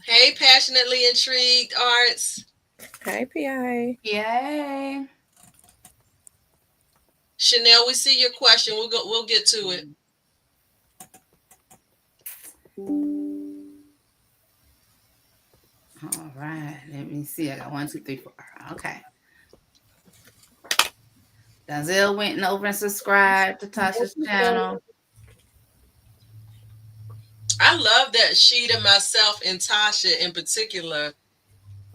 Hey, passionately intrigued arts. Hi, PI. Yay. Chanel, we see your question. We'll get to it. All right. Let me see. I got 1, 2, 3, 4. Okay. Denzel went over and subscribed to Tasha's channel. I love that Sheeta, myself, and Tasha in particular.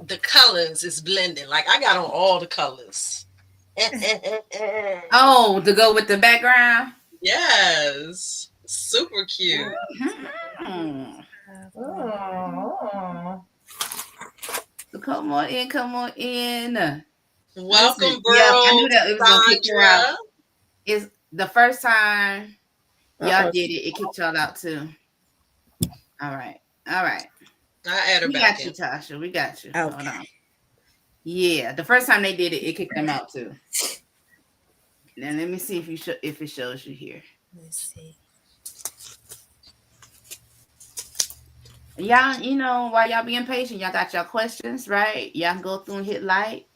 The colors is blending. Like I got on all the colors. Oh, to go with the background? Yes. Super cute. Mm-hmm. Oh. So come on in, come on in. Welcome, Listen, yeah, I knew bro. that it was gonna kick her out. Sandra. It's the first time y'all did it, it kicked y'all out too. All right. All right. I add her We back got you, in. Tasha. We got you. Okay. Hold on. Yeah, the first time they did it, it kicked them out too. Now let me see if it shows you here. Let's see. Y'all, while y'all being patient, y'all got your questions, right? Y'all can go through and hit like,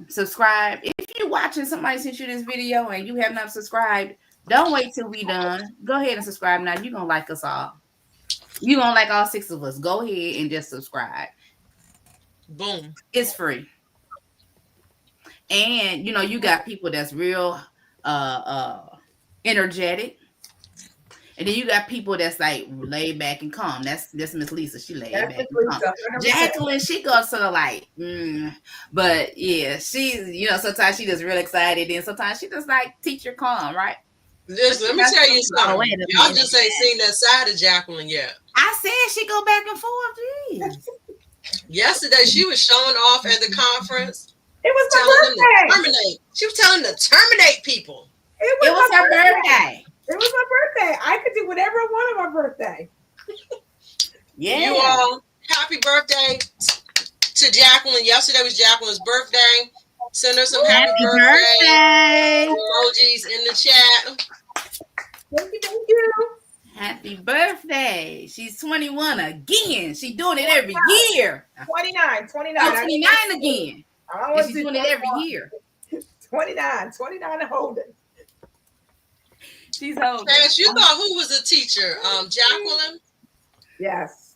subscribe. If you're watching, somebody sent you this video and you have not subscribed, don't wait till we done. Go ahead and subscribe now. You're gonna like us all. You're gonna like all 6 of us. Go ahead and just subscribe. Boom. It's free. And you got people that's real energetic. And then you got people that's like laid back and calm. That's Miss Lisa. She laid back and calm. Jacqueline, she goes sort of like, but yeah, she's sometimes she just real excited, and sometimes she just like teacher calm, right? Listen, let me tell you something. Y'all just ain't seen that side of Jacqueline yet. I said she go back and forth. Yesterday she was showing off at the conference. It was telling my them to birthday. terminate. She was telling them to terminate people. It was her birthday. It was my birthday. I could do whatever I want on my birthday. Yeah. You all, happy birthday to Jacqueline. Yesterday was Jacqueline's birthday. Send her some happy birthday emojis in the chat. Thank you. Happy birthday. She's 21 again. She's doing it every year. 29. 29 again. And she's doing it every year. 29 and holding. She's holding. Cash, you thought who was a teacher? Jacqueline? Yes.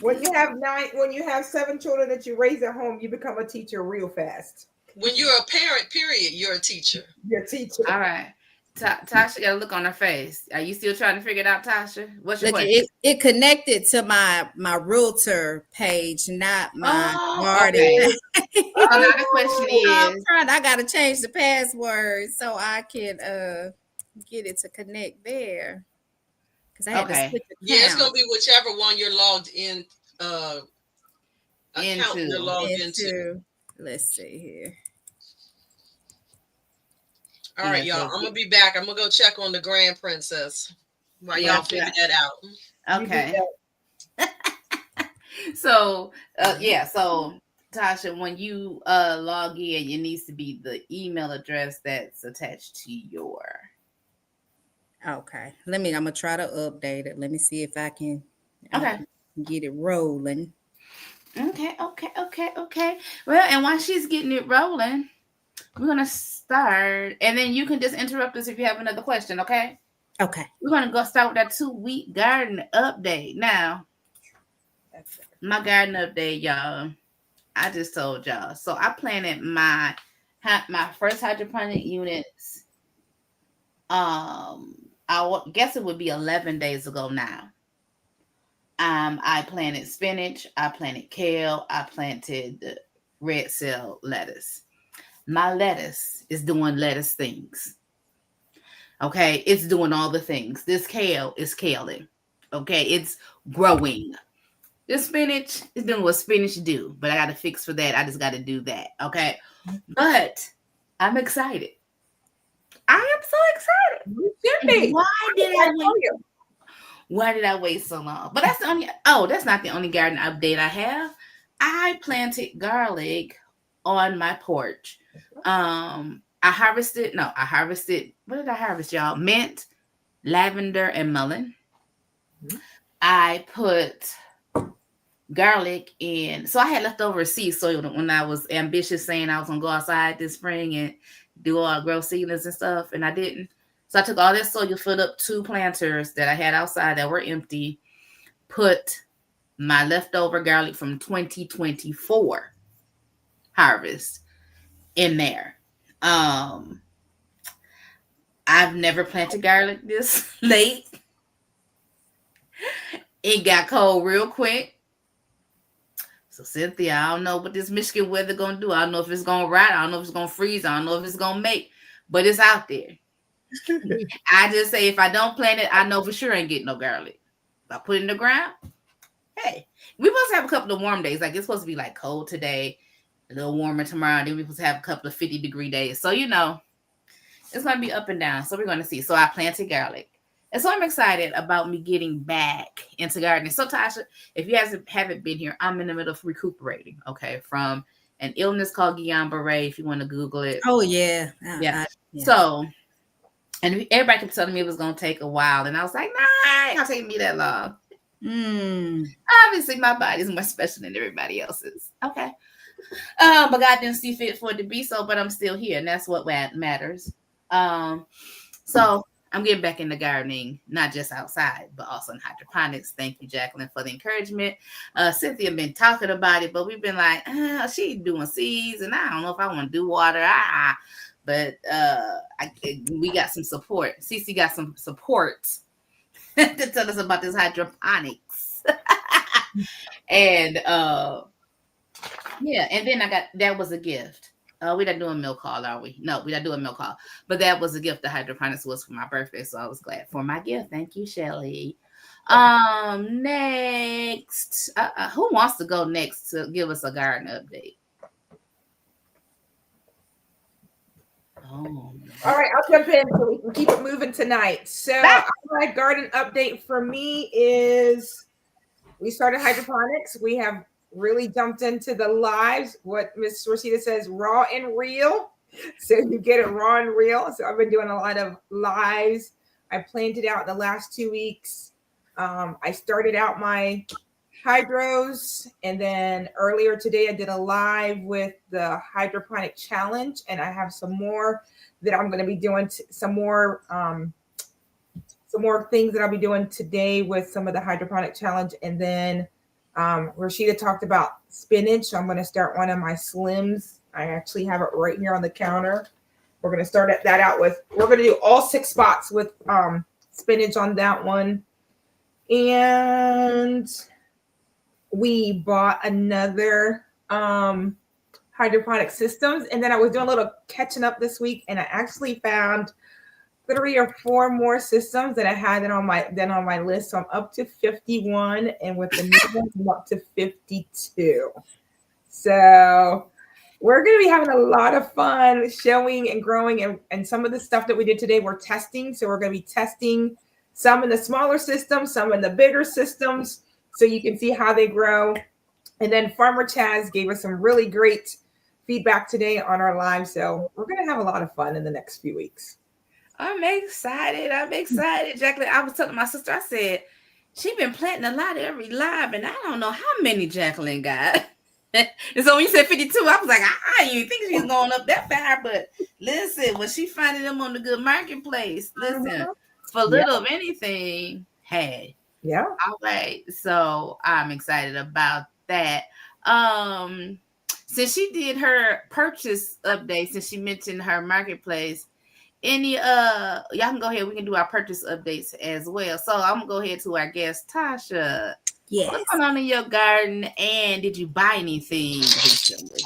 When you have 7 children that you raise at home, you become a teacher real fast. When you're a parent, period, you're a teacher. You're a teacher. All right. Tasha got a look on her face. Are you still trying to figure it out, Tasha? What's your question? It connected to my realtor page, not my garden. Okay. Another question is, I gotta change the password so I can get it to connect there. Because I had to switch account. Yeah, it's gonna be whichever one you're logged in account you're logged into. Let's see here. All right, y'all. I'm gonna be back. I'm gonna go check on the Grand Princess while y'all figure that out. Okay. So so Tasha, when you log in, it needs to be the email address that's attached to your. Okay. I'm gonna try to update it. Let me see if I can get it rolling. Okay. Well, and while she's getting it rolling, we're gonna start, and then you can just interrupt us if you have another question, okay? Okay. We're gonna go start with that 2-week garden update. Now, my garden update, y'all. I just told y'all. So I planted my first hydroponic units. I guess it would be 11 days ago now. I planted spinach. I planted kale. I planted red cell lettuce. My lettuce is doing lettuce things. Okay, it's doing all the things. This kale is caling. Okay, it's growing. This spinach is doing what spinach do, but I got to fix for that. I just got to do that. Okay, but I'm excited. I am so excited. You should be. Why did I wait so long? But that's not the only garden update I have. I planted garlic on my porch. I harvested, what did I harvest, y'all? Mint, lavender, and mullein. Mhm. I put garlic in. So I had leftover seed soil when I was ambitious, saying I was gonna go outside this spring and do all grow seedlings and stuff, and I didn't. So I took all that soil, filled up 2 planters that I had outside that were empty, put my leftover garlic from 2024 harvest in there. Um, I've never planted garlic this late. It got cold real quick. So Cynthia, I don't know what this Michigan weather gonna do. I don't know if it's gonna rot. I don't know if it's gonna freeze. I don't know if it's gonna make, but it's out there. I just say if I don't plant it, I know for sure I ain't getting no garlic. If I put it in the ground, hey, we supposed to have a couple of warm days. Like it's supposed to be like cold today, a little warmer tomorrow. Then we supposed to have a couple of 50-degree days. So it's gonna be up and down. So we're gonna see. So I planted garlic. And so I'm excited about me getting back into gardening. So Tasha, if you haven't been here, I'm in the middle of recuperating, okay, from an illness called Guillain-Barré, if you want to Google it. Oh, yeah. Yeah. So, and everybody kept telling me it was going to take a while. And I was like, nah, it ain't going to take me that long. Obviously, my body's more special than everybody else's. Okay. But God didn't see fit for it to be so, but I'm still here. And that's what matters. So I'm getting back into gardening, not just outside, but also in hydroponics. Thank you, Jacqueline, for the encouragement. Cynthia been talking about it, but we've been like, she doing seeds, and I don't know if I want to do water. But we got some support. Cece got some support to tell us about this hydroponics. And yeah, and then that was a gift. We're not doing milk call, are we? No, we're not doing milk call. But that was a gift. The hydroponics was for my birthday, so I was glad for my gift. Thank you, Shelly. Next, who wants to go next to give us a garden update? All right, I'll jump in so we can keep it moving tonight. So my garden update for me is we started hydroponics. We have really jumped into the lives, what Miss Rosita says, raw and real. So you get it raw and real. So I've been doing a lot of lives. I planted out the last 2 weeks. I started out my hydros, and then earlier today I did a live with the hydroponic challenge, and I have some more that I'm going to be doing, some more things that I'll be doing today with some of the hydroponic challenge. And then Rashida talked about spinach. So I'm going to start one of my slims. I actually have it right here on the counter. We're going to start that out with, we're going to do all 6 spots with spinach on that one. And we bought another hydroponic systems. And then I was doing a little catching up this week, and I actually found 3 or 4 more systems that I had on my list. So I'm up to 51, and with the new ones, I'm up to 52. So we're going to be having a lot of fun showing and growing, and some of the stuff that we did today, we're testing. So we're going to be testing some in the smaller systems, some in the bigger systems, so you can see how they grow. And then Farmer Chaz gave us some really great feedback today on our live. So we're going to have a lot of fun in the next few weeks. I'm excited. Jacqueline, I was telling my sister, I said, she been planting a lot every live, and I don't know how many Jacqueline got. And so when you said 52, I was like, I didn't think she's going up that far. But listen, when she finding them on the good marketplace, listen, for little of anything, hey. Yeah. All right. So I'm excited about that. Since she did her purchase update, since she mentioned her marketplace, y'all can go ahead, we can do our purchase updates as well. So I'm gonna go ahead to our guest, Tasha. Yes. What's going on in your garden, and did you buy anything recently?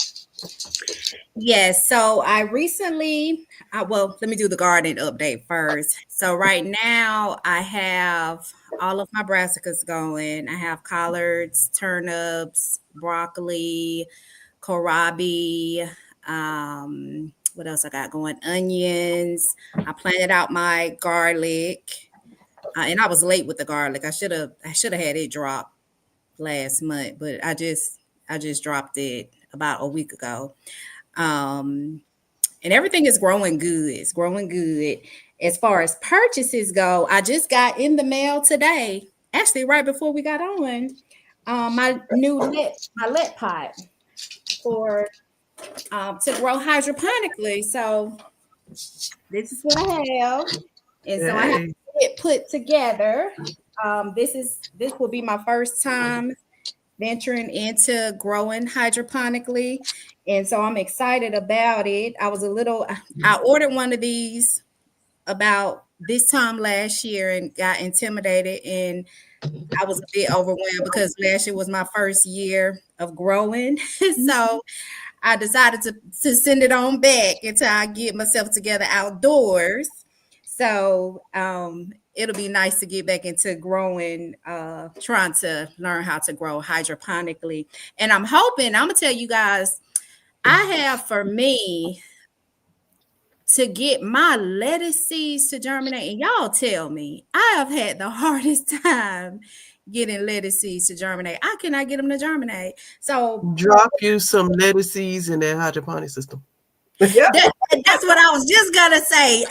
Yes. So I recently, well, let me do the garden update first. So right now I have all of my brassicas going. I have collards, turnips, broccoli, kohlrabi, what else I got going? Onions. I planted out my garlic, and I was late with the garlic. I should have had it dropped last month, but I just dropped it about a week ago. And everything is growing good. It's growing good. as far as purchases go, I just got in the mail today, actually right before we got on, my new lead pot for to grow hydroponically. So this is what I have, and so I have Hey. it put together. This will be my first time venturing into growing hydroponically, and so I'm excited about it. I ordered one of these about this time last year and got intimidated, and I was a bit overwhelmed because last year was my first year of growing. So I decided to send it on back until I get myself together outdoors. So it'll be nice to get back into growing, trying to learn how to grow hydroponically. And I'm gonna tell you guys, I have for me to get my lettuce seeds to germinate, and y'all tell me, I have had the hardest time getting lettuce seeds to germinate. I cannot get them to germinate. So Drop you some lettuce seeds in that hydroponic system. Yeah. that's what I was just gonna say.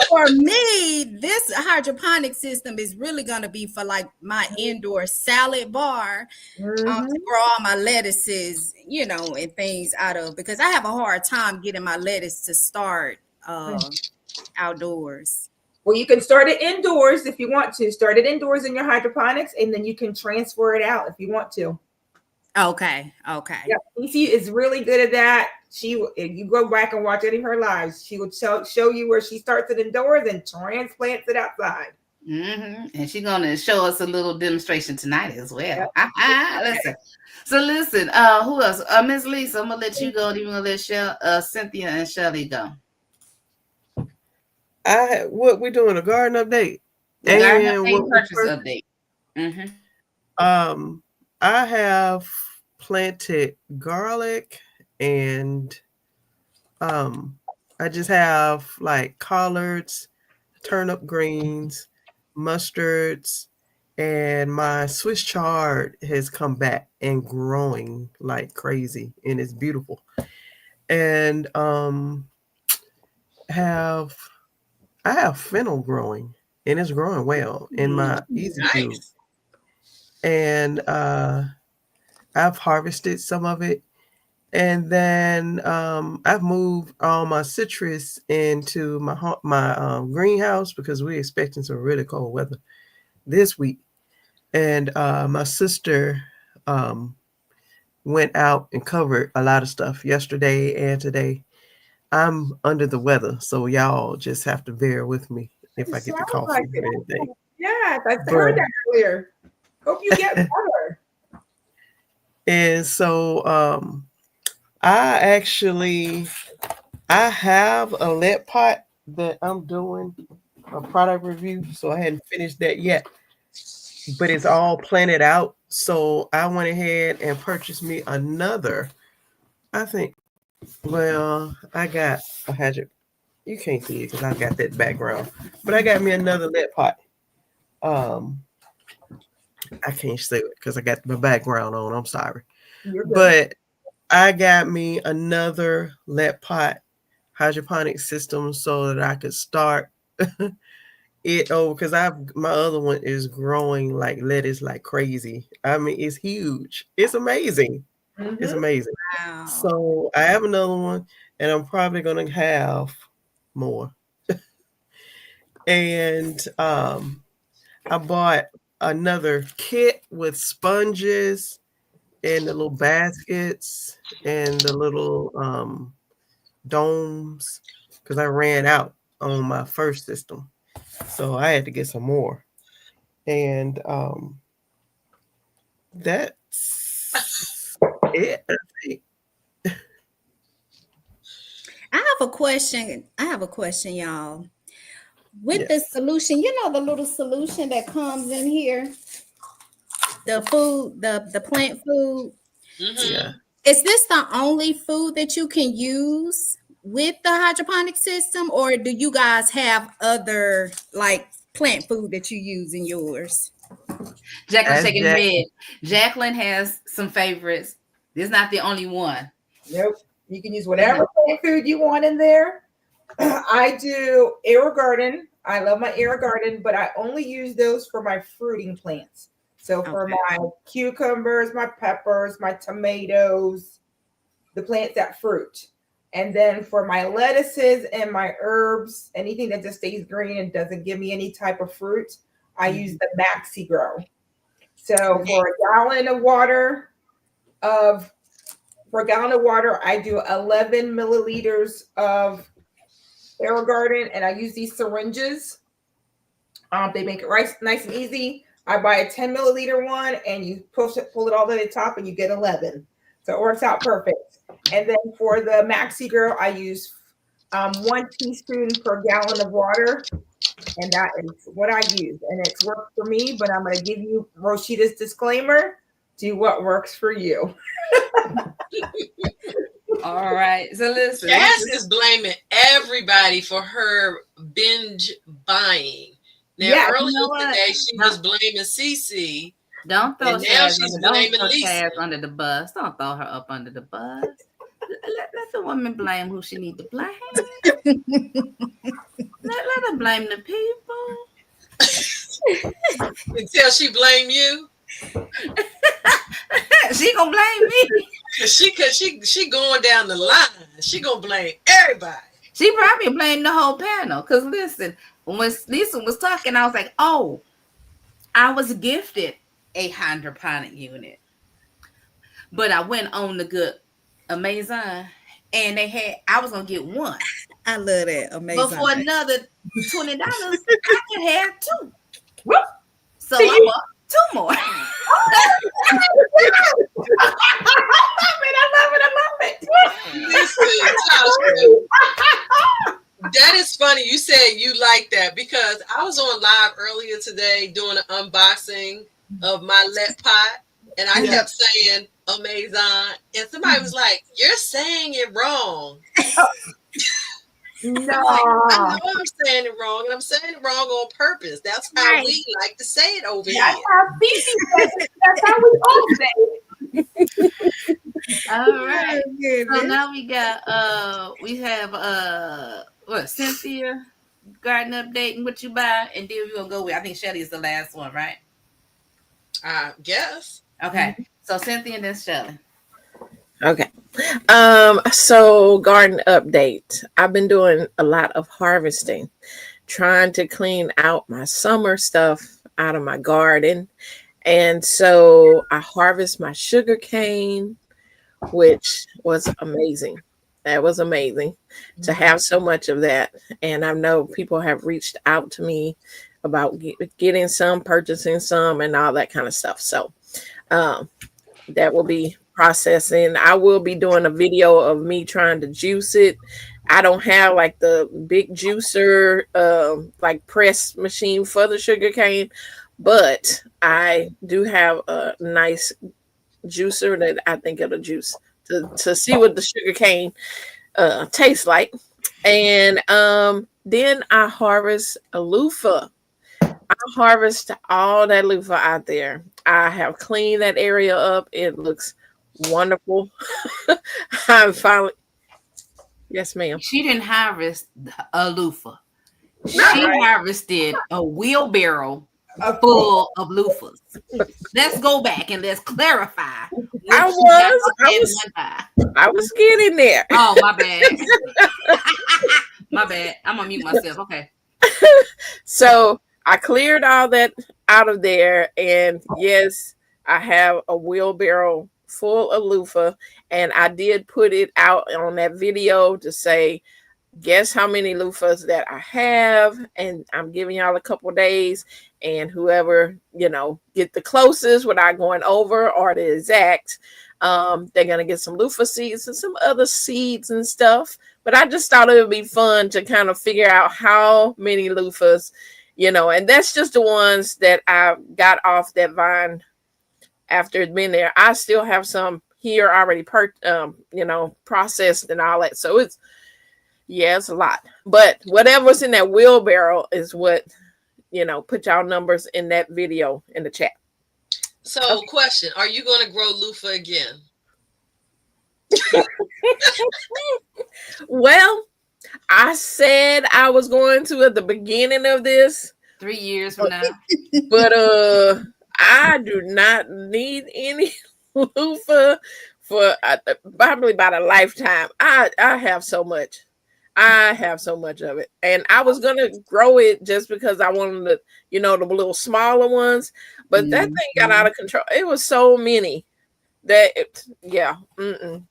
For me, this hydroponic system is really gonna be for like my indoor salad bar, to grow all my lettuces, and things out of, because I have a hard time getting my lettuce to start outdoors. Well, you can start it indoors if you want to. Start it indoors in your hydroponics, and then you can transfer it out if you want to. Okay. Yeah, Cece is really good at that. If you go back and watch any of her lives, she will show you where she starts it indoors and transplants it outside. And she's gonna show us a little demonstration tonight as well. Yep. Listen. Who else? Miss Lisa, I'm gonna let you go. And you're gonna let Cynthia and Shelly go. What we doing, a garden update? The garden update, purchase update. I have planted garlic, and I just have like collards, turnip greens, mustards, and my Swiss chard has come back and growing like crazy, and it's beautiful. And I have fennel growing, and it's growing well in my easy cube. And I've harvested some of it, and then I've moved all my citrus into my greenhouse because we're expecting some really cold weather this week. And my sister went out and covered a lot of stuff yesterday and today. I'm under the weather, so y'all just have to bear with me if I get the cough or anything. Yeah, I heard that earlier. Hope you get better. And so I have a lead pot that I'm doing a product review, so I hadn't finished that yet, but it's all planted out. So I went ahead and purchased me another. I think, well, I got a hydro. You can't see it because I got that background, but I got me another lead pot. I can't say it because I got my background on. I'm sorry, but I got me another lead pot hydroponic system so that I could start it over, because my other one is growing like lettuce like crazy. I mean, it's huge. It's amazing. It's amazing. Wow. So I have another one, and I'm probably gonna have more. And I bought another kit with sponges and the little baskets and the little domes, because I ran out on my first system. So I had to get some more. And that's it. I have a question, y'all. With the solution, the little solution that comes in here, the food, the plant food. Yeah. Is this the only food that you can use with the hydroponic system, or do you guys have other like plant food that you use in yours? Jacqueline shaking her head. Jacqueline has some favorites. This is not the only one. Nope. You can use whatever plant food you want in there. I do air garden. I love my air garden, but I only use those for my fruiting plants. So for my cucumbers, my peppers, my tomatoes, the plants that fruit. And then for my lettuces and my herbs, anything that just stays green and doesn't give me any type of fruit, I use the Maxi Grow. So for a gallon of water, I do 11 milliliters of air garden, and I use these syringes. They make it nice and easy. I buy a 10 milliliter one, and you pull it all to the top, and you get 11. So it works out perfect. And then for the Maxi Grow, I use 1 teaspoon per gallon of water, and that is what I use. And it's worked for me, but I'm going to give you Rosita's disclaimer: do what works for you. All right. So listen. Jazz is blaming everybody for her binge buying. Now, earlier today, she was blaming Cece. Don't throw Chaz under the bus. Don't throw her up under the bus. Let the woman blame who she need to blame. let her blame the people. Until she blame you. She gonna blame me. Cause she going down the line. She gonna blame everybody. She probably blamed the whole panel. Cause listen, when Lisa was talking, I was like, oh, I was gifted a hydroponic unit. But I went on the good Amazon and I was gonna get one. I love that Amazon. But for another $20, I could have two. So I bought two more. I love it. Listen, that is funny. You said you like that because I was on live earlier today doing an unboxing of my Let pot, and I kept saying Amazon, and somebody was like, "You're saying it wrong." No, I know I'm saying it wrong, and I'm saying it wrong on purpose. That's how we like to say it over here. That's how we all say it. All right. So now we have what, Cynthia garden update and what you buy, and then we're gonna go with, I think Shelly is the last one, right? I guess. Okay. So Cynthia and then Shelly. Okay. So garden update. I've been doing a lot of harvesting, trying to clean out my summer stuff out of my garden. And so I harvest my sugar cane, which was amazing. That was amazing to have so much of that. And I know people have reached out to me about getting some, purchasing some, and all that kind of stuff. So that will be processing. I will be doing a video of me trying to juice it. I don't have like the big juicer, like press machine for the sugar cane, but I do have a nice juicer that I think it'll juice to see what the sugar cane tastes like. And then I harvest a loofah. I harvest all that loofah out there. I have cleaned that area up. It looks wonderful. I'm finally. Yes, ma'am. She didn't harvest a loofah. She harvested a wheelbarrow full of loofahs. Let's go back and let's clarify. I was getting there. Oh, my bad. My bad. I'm gonna mute myself. Okay. So I cleared all that out of there, and yes, I have a wheelbarrow full of loofah, and I did put it out on that video to say, guess how many loofahs that I have, and I'm giving y'all a couple days, and whoever, get the closest without going over or the exact, they're gonna get some loofah seeds and some other seeds and stuff. But I just thought it would be fun to kind of figure out how many loofahs, and that's just the ones that I got off that vine after it's been there. I still have some here already processed and all that. So it's a lot. But whatever's in that wheelbarrow is what, put y'all numbers in that video in the chat. So question, are you going to grow loofah again? Well, I said I was going to at the beginning of this, 3 years from now. but I do not need any loofah for probably about a lifetime. I have so much. I have so much of it. And I was gonna grow it just because I wanted the, the little smaller ones. But that thing got out of control. It was so many that yeah. Mm-mm.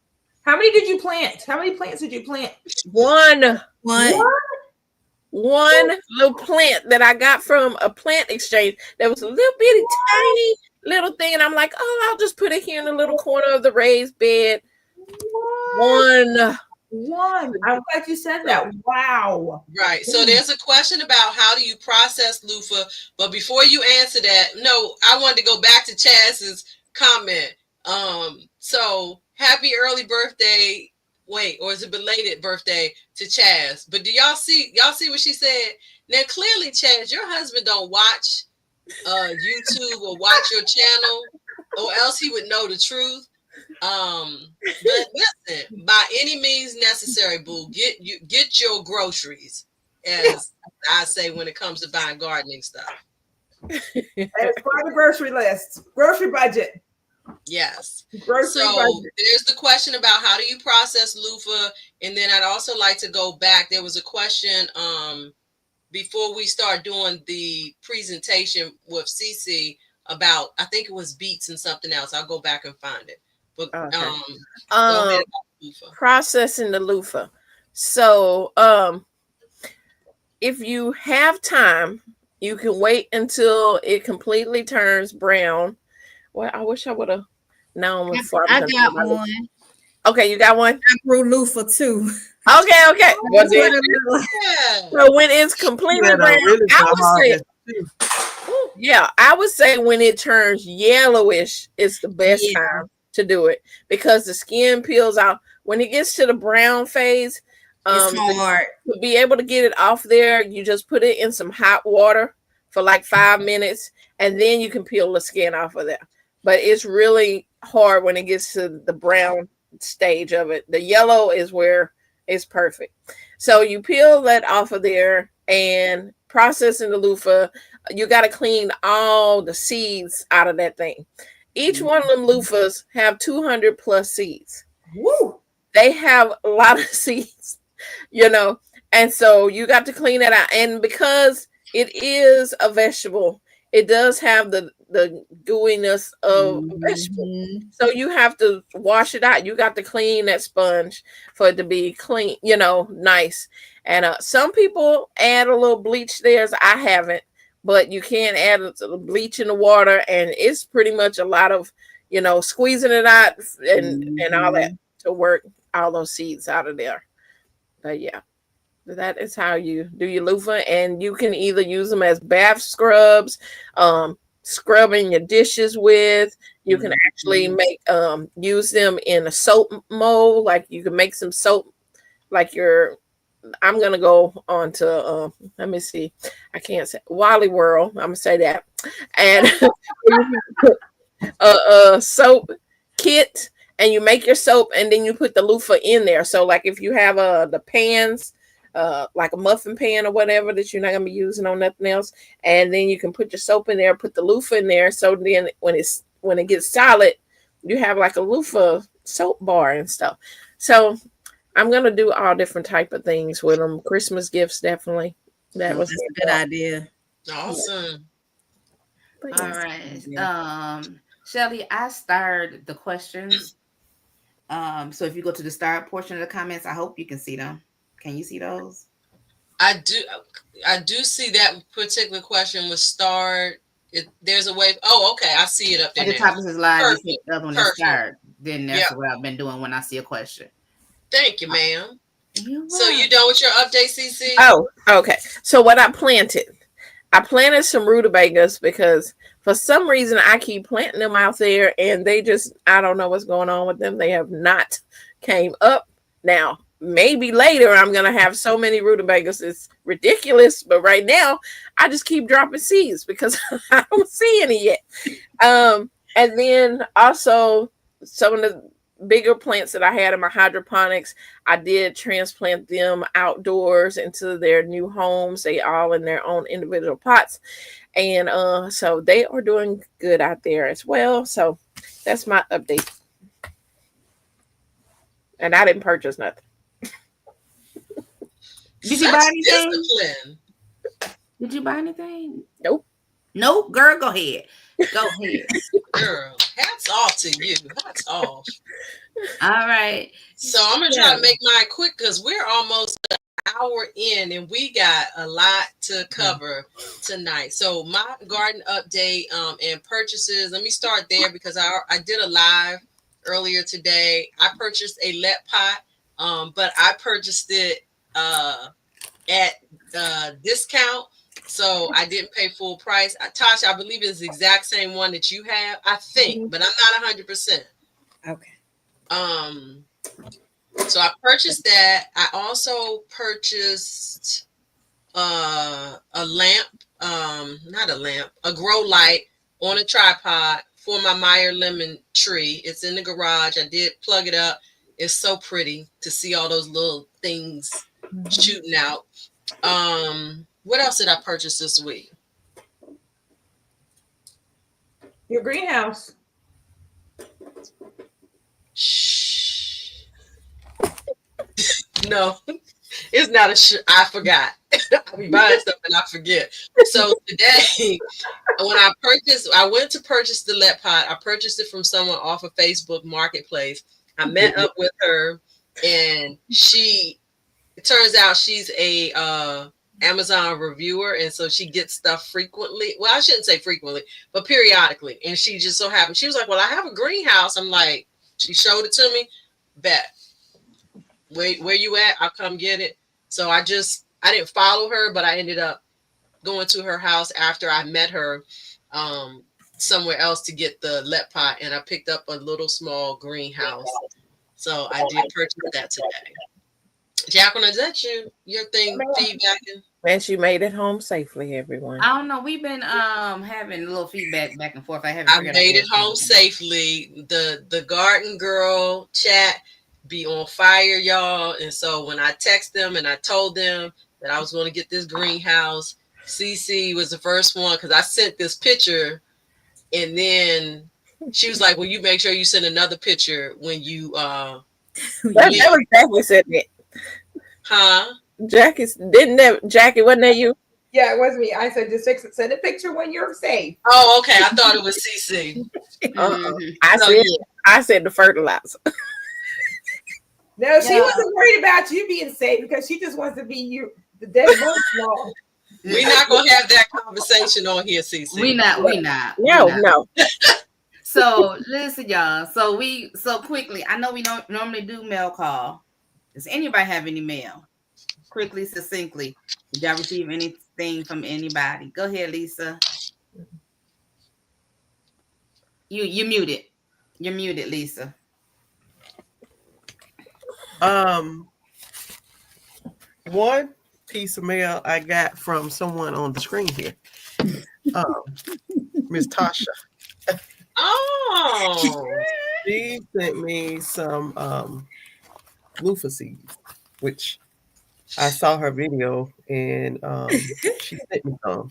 How many did you plant? How many plants did you plant? One What? little plant that I got from a plant exchange that was a little bitty tiny little thing. And I'm like, oh, I'll just put it here in the little corner of the raised bed. One. I'm glad you said that. Wow. Right. So there's a question about how do you process loofah, but before you answer that, no, I wanted to go back to Chaz's comment. So happy early birthday. Wait, or is it belated birthday to Chaz? But do y'all see what she said? Now clearly, Chaz, your husband don't watch YouTube or watch your channel, or else he would know the truth. But listen, by any means necessary, boo, get your groceries, as I say when it comes to buying gardening stuff. It's part of the grocery list. Grocery budget. Yes. Grocery So budget. there's the question about how do you process loofah, and then I'd also like to go back. There was a question before we start doing the presentation with Cece about, I think it was beets and something else. I'll go back and find it. But Okay. go ahead about loofah. Processing the loofah. So if you have time, you can wait until it completely turns brown. Well, I wish I would have known before. I got one. Okay, you got one? I grew loofah too. Okay. Well, then, Yeah. so when it's completely brown, I would say when it turns yellowish, it's the best time to do it because the skin peels out. When it gets to the brown phase, it's hard to be able to get it off there. You just put it in some hot water for like 5 minutes, and then you can peel the skin off of there. But it's really hard when it gets to the brown stage of it. The yellow is where it's perfect. So you peel that off of there and processing the loofah. You got to clean all the seeds out of that thing. Each one of them loofahs have 200 plus seeds. Woo! They have a lot of seeds, and so you got to clean that out. And because it is a vegetable, it does have the gooiness of a vegetable. So you have to wash it out. You got to clean that sponge for it to be clean, nice. And some people add a little bleach there. I haven't, but you can add a bleach in the water, and it's pretty much a lot of, squeezing it out and all that to work all those seeds out of there. But yeah, that is how you do your loofah, and you can either use them as bath scrubs, scrubbing your dishes with. You can actually make use them in a soap mold, like you can make some soap, like I'm gonna go on to let me see, I can't say Wally World. I'm gonna say that, and a soap kit, and you make your soap, and then you put the loofah in there. So like if you have the pans, like a muffin pan or whatever that you're not gonna be using on nothing else, and then you can put your soap in there, put the loofah in there. So then when it gets solid, you have like a loofah soap bar and stuff. So I'm gonna do all different type of things with them. Christmas gifts, definitely. That's a good idea. Awesome. But all right. Shelly, I starred the questions. So if you go to the start portion of the comments, I hope you can see them. Can you see those? I do see that particular question was starred. There's a way. Oh, okay. I see it up there. At the top of his live, Perfect. you see the other one that's starred. Then that's what I've been doing when I see a question. Thank you, ma'am. You're So you done with your update, CC? Oh, okay. So what I planted some rutabagas because for some reason I keep planting them out there, and they just, I don't know what's going on with them. They have not came up. Now, maybe later I'm going to have so many rutabagas. It's ridiculous. But right now I just keep dropping seeds because I don't see any yet. And then also some of bigger plants that I had in my hydroponics, I did transplant them outdoors into their new homes. They all in their own individual pots. And so they are doing good out there as well. So that's my update. And I didn't purchase nothing. Did you buy Such anything? discipline. Did you buy anything? Nope. Nope, girl, go ahead. Go ahead. Girl, hats off to you. Hats off. All right. So I'm going to try to make mine quick because we're almost an hour in and we got a lot to cover tonight. So my garden update and purchases, let me start there because I did a live earlier today. I purchased a let pot, but I purchased it at discount. So I didn't pay full price. Tasha, I believe it's the exact same one that you have, I think, but I'm not 100%. Okay. So I purchased that. I also purchased a lamp, not a lamp, a grow light on a tripod for my Meyer lemon tree. It's in the garage. I did plug it up. It's so pretty to see all those little things shooting out. What else did I purchase this week? Your greenhouse. Shh. No, it's not I forgot. I'll be buying stuff and I forget. So today, when I went to purchase the let pot. I purchased it from someone off of Facebook Marketplace. I met up with her, and it turns out she's a Amazon reviewer, and so she gets stuff frequently. Well, I shouldn't say frequently, but periodically. And she just so happened, she was like, well, I have a greenhouse. I'm like, she showed it to me. Bet. Where you at? I'll come get it. So I didn't follow her, but I ended up going to her house after I met her somewhere else to get the let pot, and I picked up a little small greenhouse. So I did purchase that today. Jacqueline, is that your thing feedbacking? And she made it home safely, everyone. I don't know. We've been having a little feedback back and forth. I made it home safely. The garden girl chat be on fire, y'all. And so when I text them and I told them that I was going to get this greenhouse, CC was the first one because I sent this picture, and then she was like, "Well, you make sure you send another picture when you That was Jackie said that. Huh? Jackie Jackie, wasn't that you? Yeah, it was me. I said just send a picture when you're safe. Oh, okay. I thought it was CC. I said the fertilizer. No, she wasn't worried about you being safe because she just wants to be the dead bug. We're not gonna have that conversation on here, CC. We not. No. So listen, y'all. So quickly, I know we don't normally do mail call. Does anybody have any mail? Quickly, succinctly. Did y'all receive anything from anybody? Go ahead, Lisa. You muted. You're muted, Lisa. One piece of mail I got from someone on the screen here. Miss Tasha. Oh. She sent me some loofah seeds, which I saw her video, and she sent me some.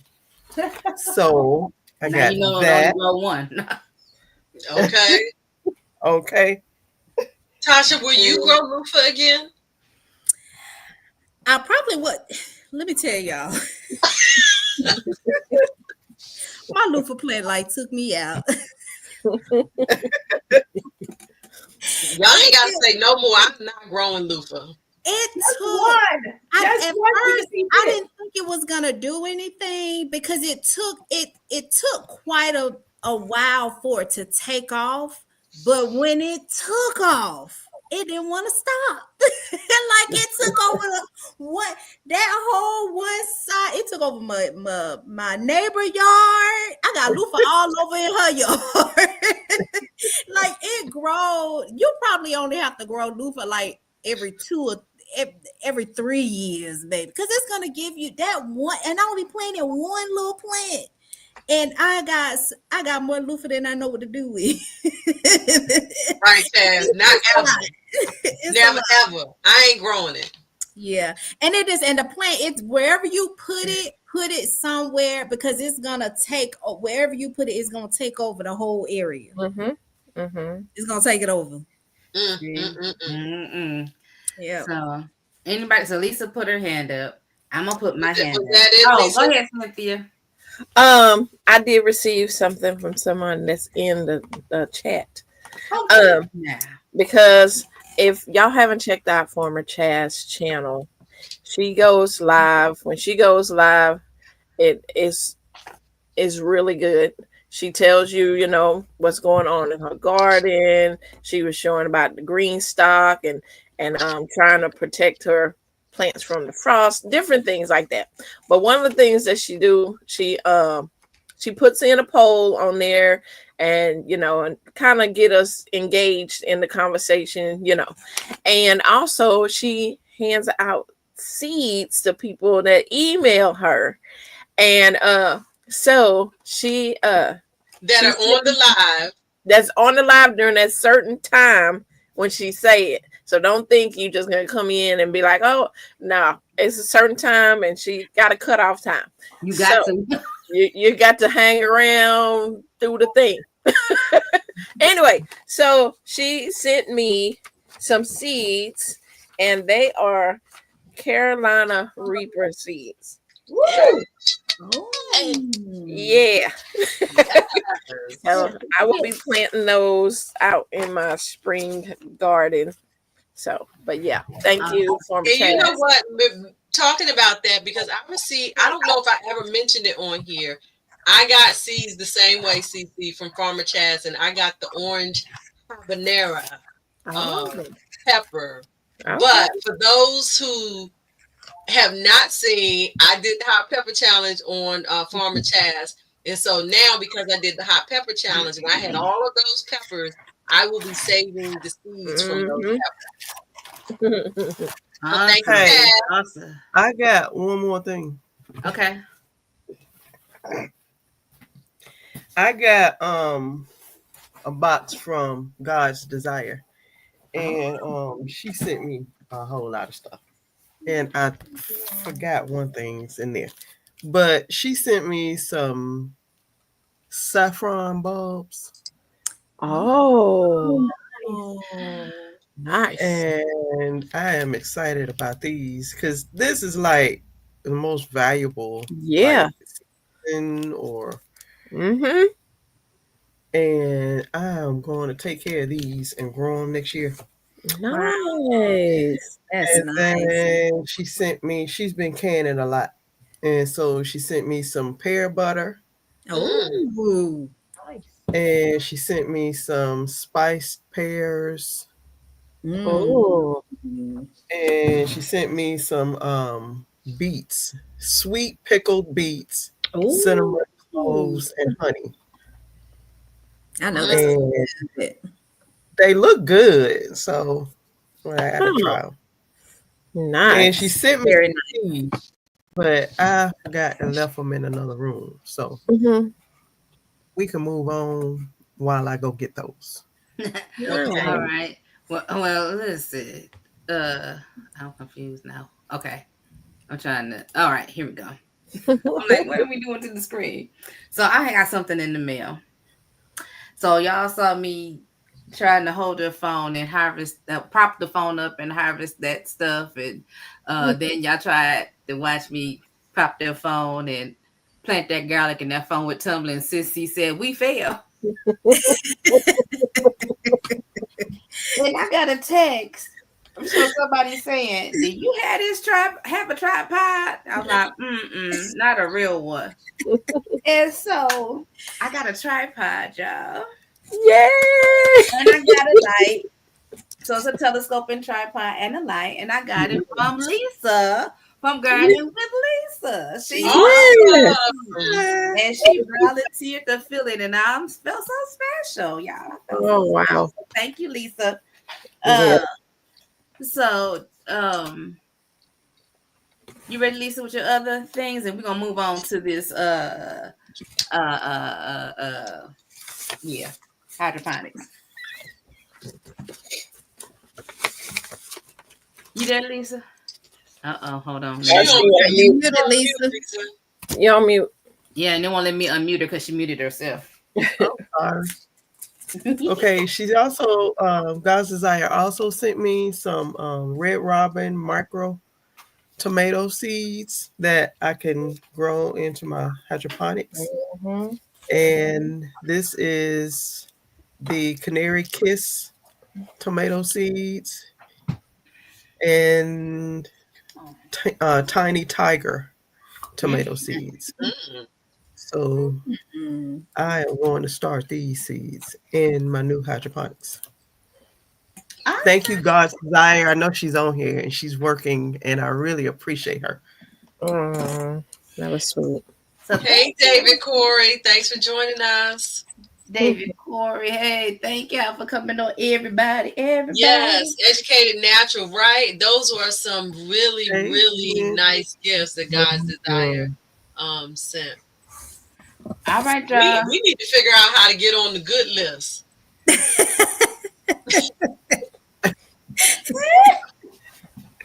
So I got that. Grow one. Okay. Okay. Tasha, will you grow loofah again? I probably would. Let me tell y'all. My loofah plant took me out. Y'all ain't gotta say no more. I'm not growing loofah. It took one. At first, I didn't think it was gonna do anything because it took quite a while for it to take off. But when it took off, it didn't want to stop. It took over that whole one side. It took over my neighbor yard. I got loofah all over in her yard. It grow. You probably only have to grow loofah every 3 years, baby, because it's gonna give you that one. And I'll be planting one little plant. And I got more loofah than I know what to do with. Right, Chaz. Not It's a ever. lot. It's a Never lot. ever. I ain't growing it. Yeah. And it is, and the plant, it's wherever you put it somewhere because it's gonna take wherever you put it, it's gonna take over the whole area. It's gonna take it over. Yeah. So anybody, so Lisa put her hand up. I'm gonna put my hand Was up. that it, Oh, Lisa? go ahead, Cynthia. I did receive something from someone that's in the chat. Okay. Now. Because if y'all haven't checked out former Chaz channel, she goes live. When she goes live, it is really good. She tells you, what's going on in her garden. She was showing about the green stock and trying to protect her plants from the frost, different things like that. But one of the things that she puts in a poll on there and and kind of get us engaged in the conversation, and also she hands out seeds to people that email her. And so she That are on the live. that's on the live during that certain time when she say it. So don't think you just gonna come in and be like, oh no, it's a certain time and she got a cutoff time. You got to. You got to hang around through the thing. Anyway, so she sent me some seeds and they are Carolina Reaper seeds. Woo! Yeah. So I will be planting those out in my spring garden. So, but yeah, thank you for And you know what? Talking about that, because I don't know if I ever mentioned it on here. I got seeds the same way, CC, from Farmer Chaz, and I got the orange habanero pepper. Okay. But for those who have not seen, I did the hot pepper challenge on Farmer Chaz. And so now, because I did the hot pepper challenge and I had all of those peppers, I will be saving the seeds from those peppers. Thank you, Hey, Chaz. Awesome. I got one more thing. Okay. I got a box from God's Desire, and she sent me a whole lot of stuff, and I forgot one thing's in there, but she sent me some saffron bulbs. Oh, Oh. nice. And I am excited about these because this is like the most valuable, Yeah. season or. Mm-hmm. And I am going to take care of these and grow them next year. Nice. That's And nice. then she's been canning a lot. And so she sent me some pear butter. Oh. And she sent me some spiced pears. Oh. And she sent me some beets, sweet pickled beets, cinnamon cloves, and honey. I know this is good. They look good. So I got to try them. Nice. And she sent me Very nice. But I forgot and left them in another room. So we can move on while I go get those. Okay. All right. Well, let's see. I'm confused now. Okay. I'm trying to. All right, here we go. I'm like, what are we doing to the screen? So I got something in the mail. So y'all saw me trying to hold the phone and harvest, prop the phone up and harvest that stuff, and then y'all tried to watch me prop their phone and plant that garlic, and that phone would tumble. And Sissy said, "We fail." And I got a text. I'm sure somebody's saying, "Do you have a tripod?" I was like, not a real one. And so I got a tripod, y'all. Yay! And I got a light. So it's a telescoping tripod and a light. And I got it from Lisa from Gardening with Lisa. She and she volunteered to fill it, and I felt so special, y'all. Wow. So thank you, Lisa. So you ready, Lisa, with your other things? And we're gonna move on to this Yeah, hydroponics. You there, Lisa? Hold on. She I on see mute. that You mute. muted, On mute, Lisa. Lisa. You on mute. Yeah, and they won't let me unmute her because she muted herself. Sorry. Okay, she's also God's Desire also sent me some Red Robin micro tomato seeds that I can grow into my hydroponics. Mm-hmm. And this is the Canary Kiss tomato seeds and Tiny Tiger tomato seeds. Mm. So Mm. I am going to start these seeds in my new hydroponics. Ah, Thank you, God's Desire. I know she's on here and she's working, and I really appreciate her. That was sweet. so Hey, David Corey. Thanks for joining us. David Corey. Hey, thank y'all for coming on, everybody. Yes, educated natural, right? Those are some really, Thank really you. nice gifts that God's Desire sent. All right, We y'all. we need to figure out how to get on the good list.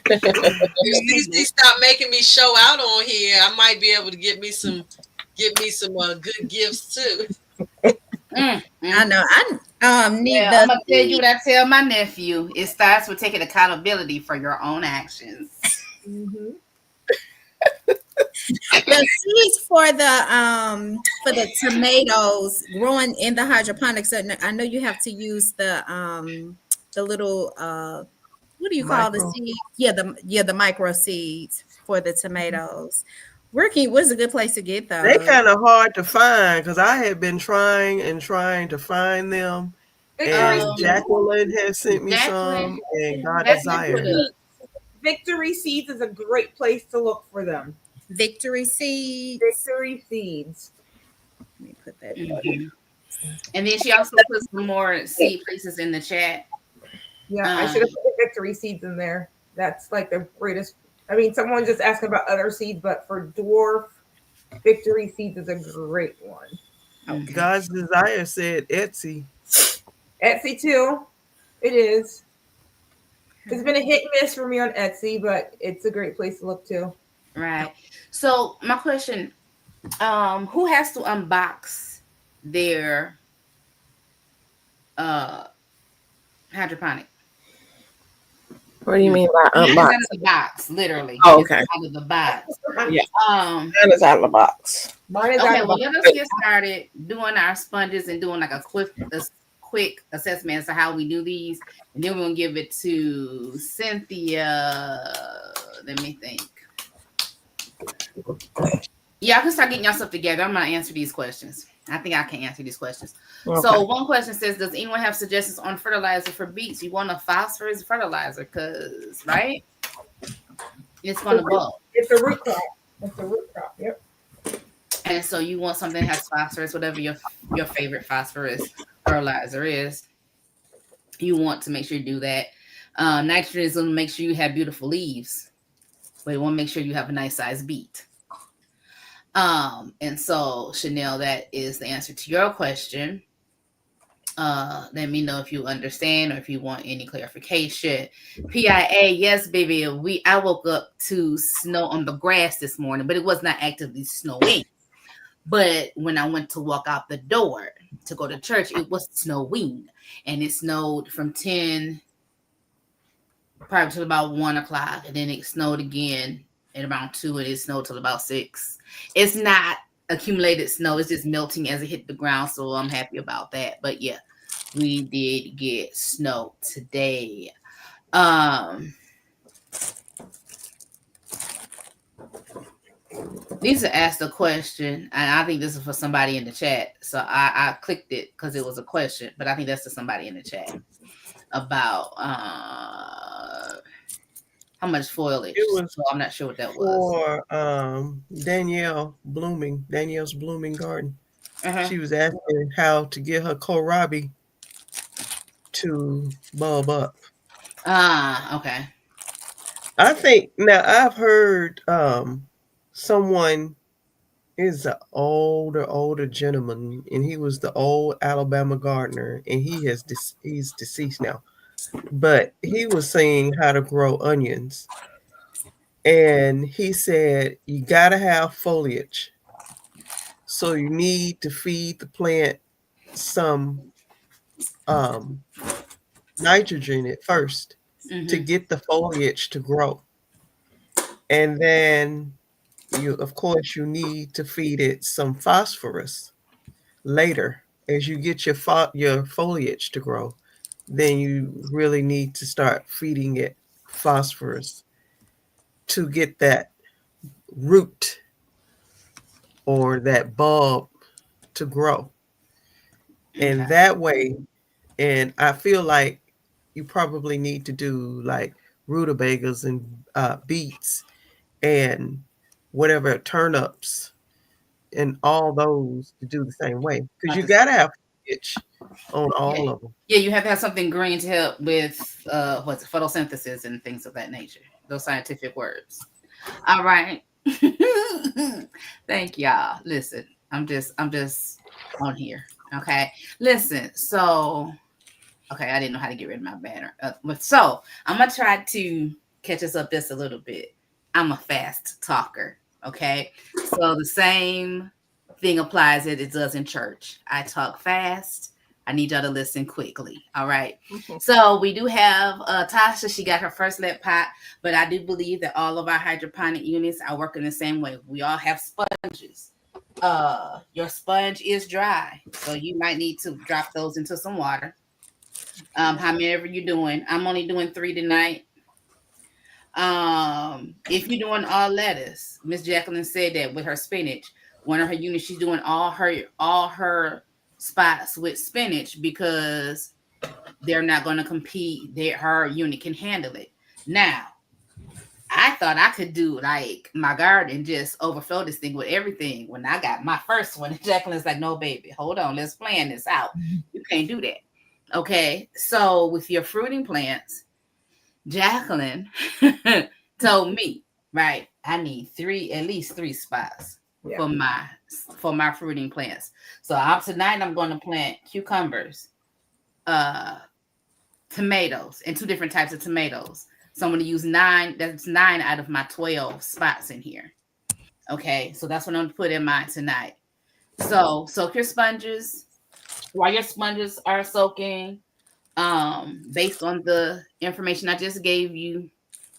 If CC stop making me show out on here, I might be able to get me some good gifts too. I know. I need Well, I'm the gonna tell you what I tell my nephew. It starts with taking accountability for your own actions. Mm-hmm. seeds for the tomatoes growing in the hydroponics. I know you have to use the little what do you call the Micro. seeds? The micro seeds for the tomatoes. Where's a good place to get They those? kind of hard to find because I had been trying and trying to find them. Victory And Um, Jacqueline has sent me Jacqueline, some, and God Jacqueline put Desire. a Victory Seeds is a great place to look for them. Victory seeds. Victory Seeds. Let me put that. mhm. And then she also put some more seed places in the chat. Yeah, I should have put the Victory Seeds in there. That's like the greatest. I mean, someone just asked about other seeds, but for dwarf, Victory Seeds is a great one. Okay. God's Desire said Etsy. Etsy too. It is. It's been a hit and miss for me on Etsy, but it's a great place to look too. Right. So my question, who has to unbox their hydroponic? What do you mean by Mine is unbox? out of the box, literally. Oh, It's okay. out of the box. Yeah. Um Mine is out of the box. Mine is okay, out well of let us get started doing our sponges and doing like a quick assessment as to how we do these. And then we're gonna give it to Cynthia. Let me think. Yeah, I can start getting y'all stuff together. I'm gonna answer these questions. I think I can answer these questions. Okay. So one question says, does anyone have suggestions on fertilizer for beets? You want a phosphorus fertilizer, because right? It's gonna bulk. It's a root crop. It's a root crop. Yep. And so you want something that has phosphorus, whatever your favorite phosphorus fertilizer is. You want to make sure you do that. Nitrogen is going to make sure you have beautiful leaves, but you want to make sure you have a nice sized beet. And so Chanel, that is the answer to your question. Let me know if you understand or if you want any clarification. PIA, yes, baby. I woke up to snow on the grass this morning, but it was not actively snowing. But when I went to walk out the door to go to church, it was snowing, and it snowed from 10 probably till about 1 o'clock, and then it snowed again at around 2, and it snowed till about 6. It's not accumulated snow, it's just melting as it hit the ground, so I'm happy about that. But yeah, we did get snow today. Lisa asked a question, and I think this is for somebody in the chat, so I clicked it because it was a question, but I think that's to somebody in the chat about how much foliage. It was So I'm not sure what that was. for Danielle's blooming garden. Uh-huh. She was asking how to get her kohlrabi to bulb up. Okay. I think now I've heard someone is an older gentleman, and he was the old Alabama gardener, and he's deceased now. But he was saying how to grow onions, and he said you gotta have foliage, so you need to feed the plant some um, nitrogen at first to Mm-hmm. get the foliage to grow, and then of course you need to feed it some phosphorus later as you get your foliage to grow. Then you really need to start feeding it phosphorus to get that root or that bulb to grow. And Okay. that way, and I feel like you probably need to do like rutabagas and beets and whatever turnips and all those to do the same way because Like you a, got to have foliage on yeah, all of them. yeah. You have to have something green to help with what's it, photosynthesis and things of that nature. Those scientific words. All right. Thank y'all. Listen, I'm just on here. Okay. Listen. So, okay, I didn't know how to get rid of my banner. So I'm gonna try to catch us up just a little bit. I'm a fast talker. Okay. So the same thing applies that it does in church. I talk fast. I need y'all to listen quickly. All right. So we do have Tasha. She got her first lead pot, but I do believe that all of our hydroponic units are working the same way. We all have sponges. Your sponge is dry, so you might need to drop those into some water. However you're doing. I'm only doing 3 tonight. If you're doing all lettuce, Miss Jacqueline said that with her spinach, one of her units, she's doing all her spots with spinach because they're not going to compete. Her unit can handle it. Now, I thought I could do like my garden and just overflow this thing with everything. When I got my first one, Jacqueline's like, "No, baby, hold on, let's plan this out. You can't do that." Okay, so with your fruiting plants, Jacqueline told me, right, I need at least three spots Yeah. for my fruiting plants. So tonight I'm going to plant cucumbers, uh, tomatoes, and two different types of tomatoes. So I'm going to use 9. That's 9 out of my 12 spots in here. Okay, so that's what I'm going to put in mine tonight. So soak your sponges. While your sponges are soaking, based on the information I just gave you,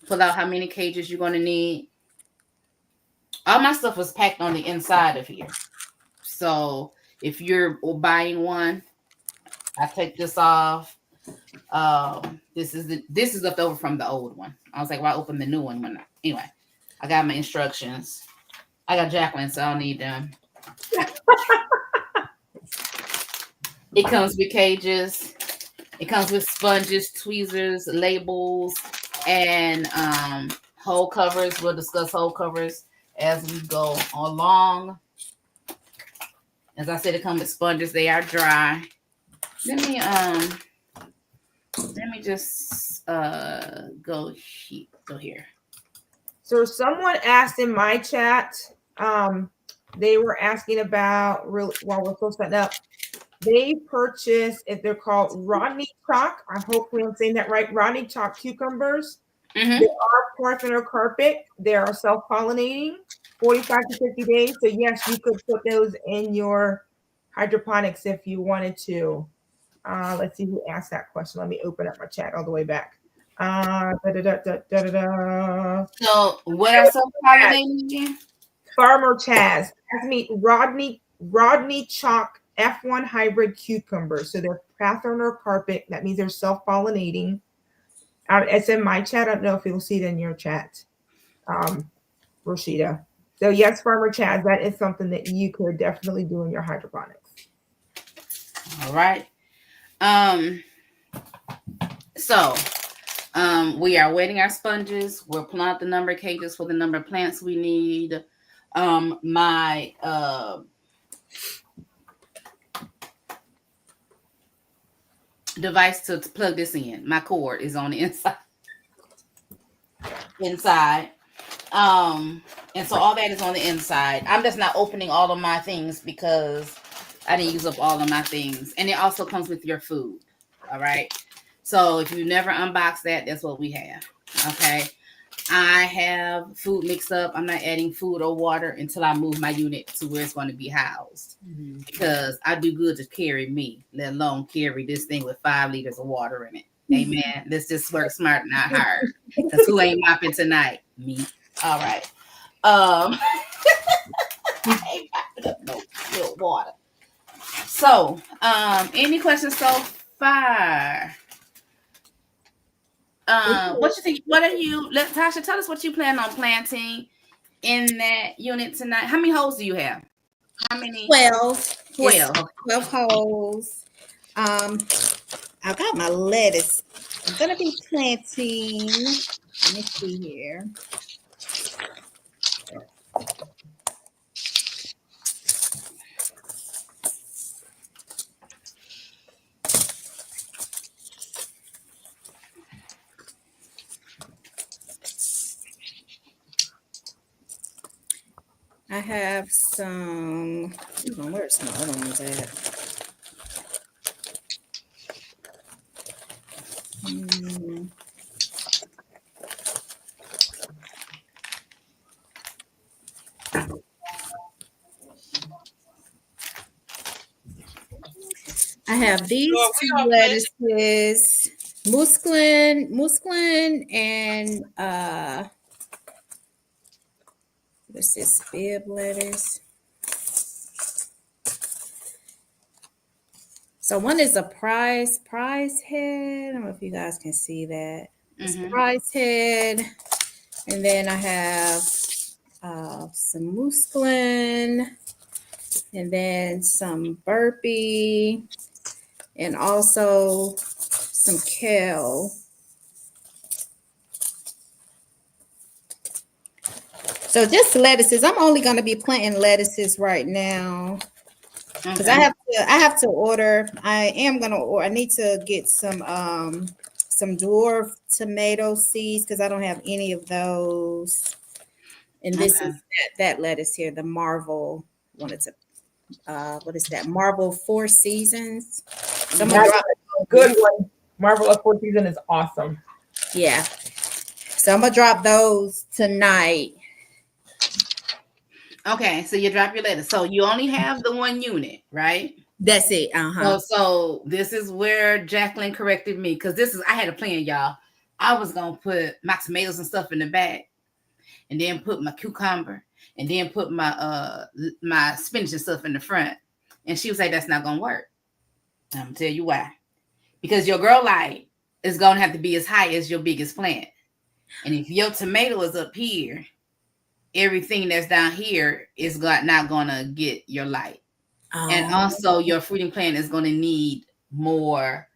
pull out how many cages you're going to need. All my stuff was packed on the inside of here. So if you're buying one, I take this off. This is left over from the old one. I was like, well, I opened the new one when anyway. I got my instructions. I got Jacqueline, so I don't need them. It comes with cages. It comes with sponges, tweezers, labels, and hole covers. We'll discuss hole covers as we go along. As I said, it comes with sponges. They are dry. Let me just go here. So someone asked in my chat, they were asking about while we're still setting up. They purchased, if they're called Rodney Chalk. I hope I'm saying that right. Rodney Chalk cucumbers. Mm-hmm. They are Parthenon carpet. They are self-pollinating, 45 to 50 days. So yes, you could put those in your hydroponics if you wanted to. Let's see who asked that question. Let me open up my chat all the way back. So what are self-pollinating again? Farmer Chaz. Ask me Rodney Chalk F1 hybrid cucumbers. So they're Parthenon carpet. That means they're self-pollinating. It's in my chat. I don't know if you'll see it in your chat, Rashida. So yes, Farmer Chaz, that is something that you could definitely do in your hydroponics. All right. So we are wetting our sponges. We're pulling out the number of cages for the number of plants we need. My device to plug this in, my cord is on the inside. And so all that is on the inside. I'm just not opening all of my things because I didn't use up all of my things. And it also comes with your food. All right. So if you never unbox that, that's what we have. Okay. I have food mixed up. I'm not adding food or water until I move my unit to where it's going to be housed. Because I do good to carry me, let alone carry this thing with 5 liters of water in it. Amen. Let's just work smart, not hard. Because who ain't mopping tonight? Me. All right. I ain't mopping up no little water. So, any questions so far? What you think? What are you? Let Tasha tell us what you plan on planting in that unit tonight. How many holes do you have? How many? 12. 12. 12 holes. I got my lettuce. I'm gonna be planting. Let me see here. I have some. Where's my other ones at? I have these two lettuces, musclin, and what's this? Fib lettuce. So one is a prize head. I don't know if you guys can see that. It's prize head, and then I have some musclin, and then some burpee, and also some kale. So just lettuces. I'm only going to be planting lettuces right now because I have to order. I am going to order. I need to get some dwarf tomato seeds because I don't have any of those. And this is that lettuce here, the Marvel. What is that? Marvel 4 Seasons. That's a good one. Marvel of 4 Seasons is awesome. Yeah. So I'm gonna drop those tonight. Okay, so you drop your lettuce. So you only have the 1 unit, right? That's it. So this is where Jacqueline corrected me because I had a plan, y'all. I was gonna put my tomatoes and stuff in the back, and then put my cucumber, and then put my my spinach and stuff in the front. And she was like, "That's not gonna work." I'm gonna tell you why. Because your grow light is gonna have to be as high as your biggest plant, and if your tomato is up here, everything that's down here is not gonna get your light. And also your fruiting plant is going to need more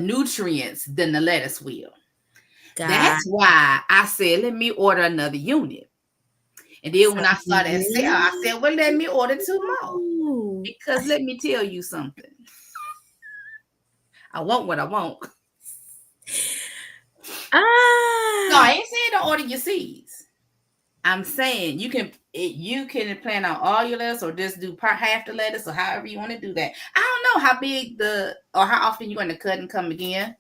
nutrients than the lettuce will. That's why I said, let me order another unit. And then when I saw that sale, I said, well, let me order 2 more. Because let me tell you something. I want what I want. No, I ain't saying don't order your seeds. I'm saying you can plant out all your lettuce or just do half the lettuce or however you want to do that. I don't know how big or how often you're going to cut and come again,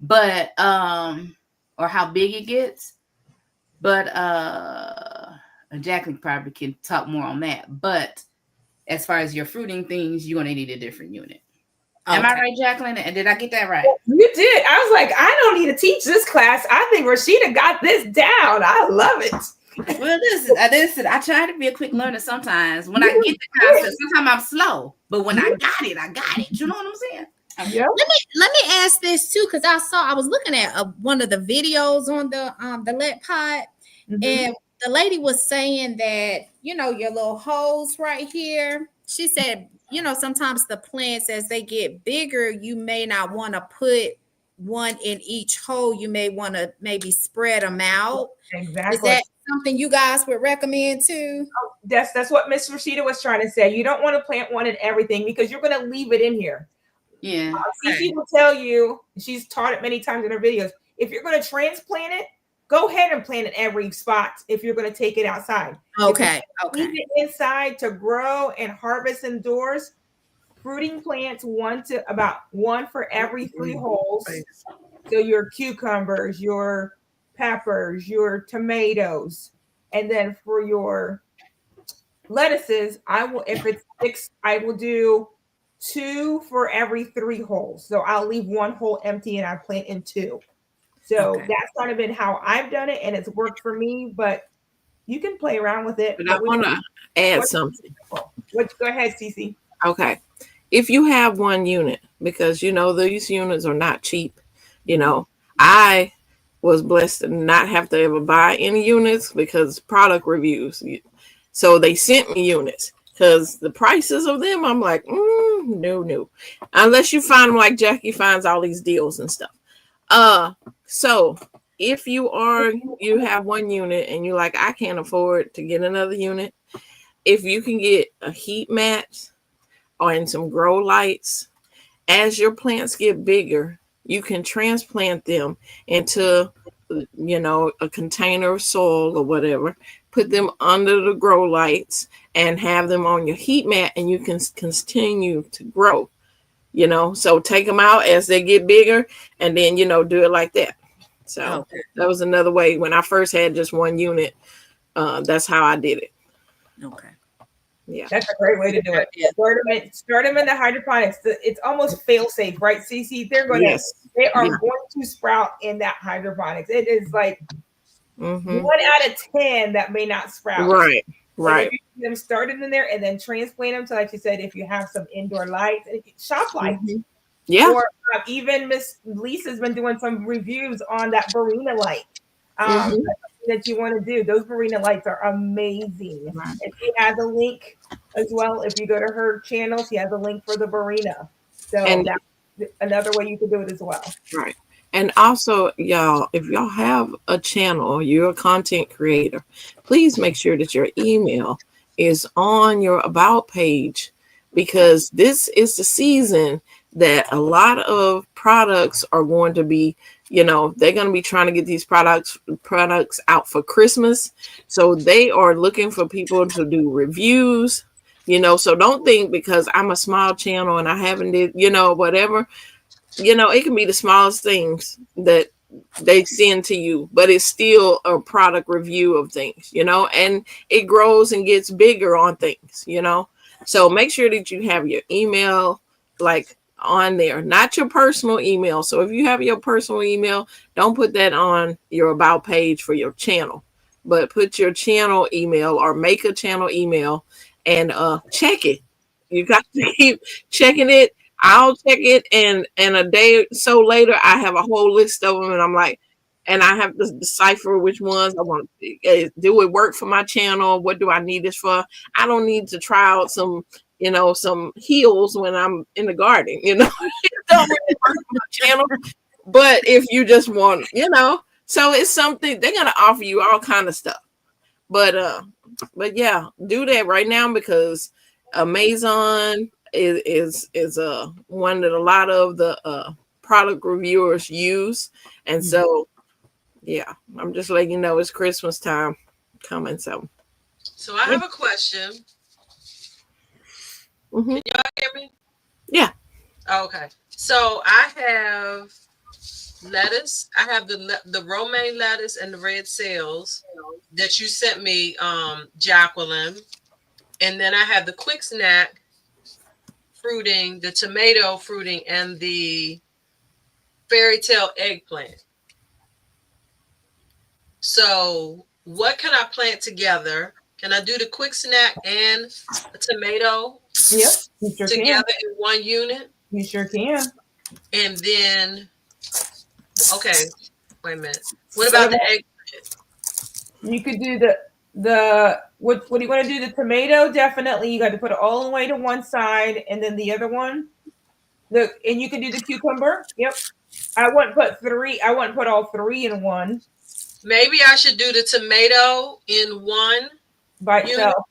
but or how big it gets. But Jacqueline probably can talk more on that. But as far as your fruiting things, you're going to need a different unit. Am I right, Jacqueline? And did I get that right? You did. I was like, I don't need to teach this class. I think Rashida got this down. I love it. Well, listen, I try to be a quick learner sometimes. When I get the concept, sometimes I'm slow. But when I got it, I got it. You know what I'm saying? Yeah. Let me ask this too, because I was looking at one of the videos on the lead pot, and the lady was saying that your little holes right here. She said sometimes the plants as they get bigger, you may not want to put one in each hole. You may want to maybe spread them out. Exactly. Is that something you guys would recommend too? Oh, that's what Miss Rashida was trying to say. You don't want to plant one in everything because you're going to leave it in here. Yeah. She will tell you, she's taught it many times in her videos, if you're going to transplant it, go ahead and plant in every spot if you're going to take it outside. Okay. Leave Okay. it inside to grow and harvest indoors. Fruiting plants about one for every 3 holes. So your cucumbers, your peppers, your tomatoes, and then for your lettuces, I will, if it's 6, I will do 2 for every 3 holes. So I'll leave 1 hole empty and I plant in 2. So Okay. that's kind of been how I've done it, and it's worked for me. But you can play around with it. But I want to add something. Go ahead, Cece. Okay. If you have one unit, because these units are not cheap, I was blessed to not have to ever buy any units because product reviews. So they sent me units because the prices of them, I'm like, no. Unless you find them like Jackie finds all these deals and stuff. So if you have one unit and you're like, I can't afford to get another unit, if you can get a heat mat or in some grow lights, as your plants get bigger, you can transplant them into a container of soil or whatever, put them under the grow lights and have them on your heat mat, and you can continue to grow. So take them out as they get bigger and then do it like that. So that was another way. When I first had just one unit, that's how I did it. Okay. Yeah, that's a great way to do it. Start them in the hydroponics. It's almost fail safe, right, Cece? They are going to sprout in that hydroponics. It is like 1 out of 10 that may not sprout. Right. If you get them started in there and then transplant them to, like you said, if you have some indoor lights, shop lights. Yeah. Or even Miss Lisa's been doing some reviews on that Barina light. That you want to do. Those Barina lights are amazing. Right. And she has a link as well. If you go to her channel, she has a link for the Barina. So that's another way you can do it as well. Right. And also, y'all, if y'all have a channel, you're a content creator, please make sure that your email is on your about page, because this is the season that a lot of products are going to be, they're going to be trying to get these products out for Christmas. So they are looking for people to do reviews, so don't think because I'm a small channel and I haven't did, whatever, it can be the smallest things that they send to you, but it's still a product review of things, and it grows and gets bigger on things, so make sure that you have your email like on there, not your personal email. So if you have your personal email, don't put that on your about page for your channel, but put your channel email or make a channel email and check it. You got to keep checking it. I'll check it, and a day or so later, I have a whole list of them, and I'm like, and I have to decipher which ones I want to do. It work for my channel? What do I need this for? I don't need to try out some heels when I'm in the garden. It don't really work for my channel. But if you just want, so it's something they're gonna offer you all kind of stuff. But yeah, do that right now, because Amazon is one that a lot of the product reviewers use, and so yeah, I'm just letting you know it's Christmas time coming. So I have a question. Can y'all hear me? Yeah. Okay. So I have lettuce. I have the romaine lettuce and the red cells that you sent me, Jacqueline, and then I have the quick snack fruiting, the tomato fruiting, and the fairy tale eggplant. So what can I plant together? Can I do the quick snack and a tomato together in one unit? You sure can. And then, okay, wait a minute. What about the eggplant? You could do what do you want to do? The tomato, definitely. You got to put it all the way to one side, and then the other one. And you can do the cucumber. Yep. I wouldn't put all 3 in one. Maybe I should do the tomato in one by itself.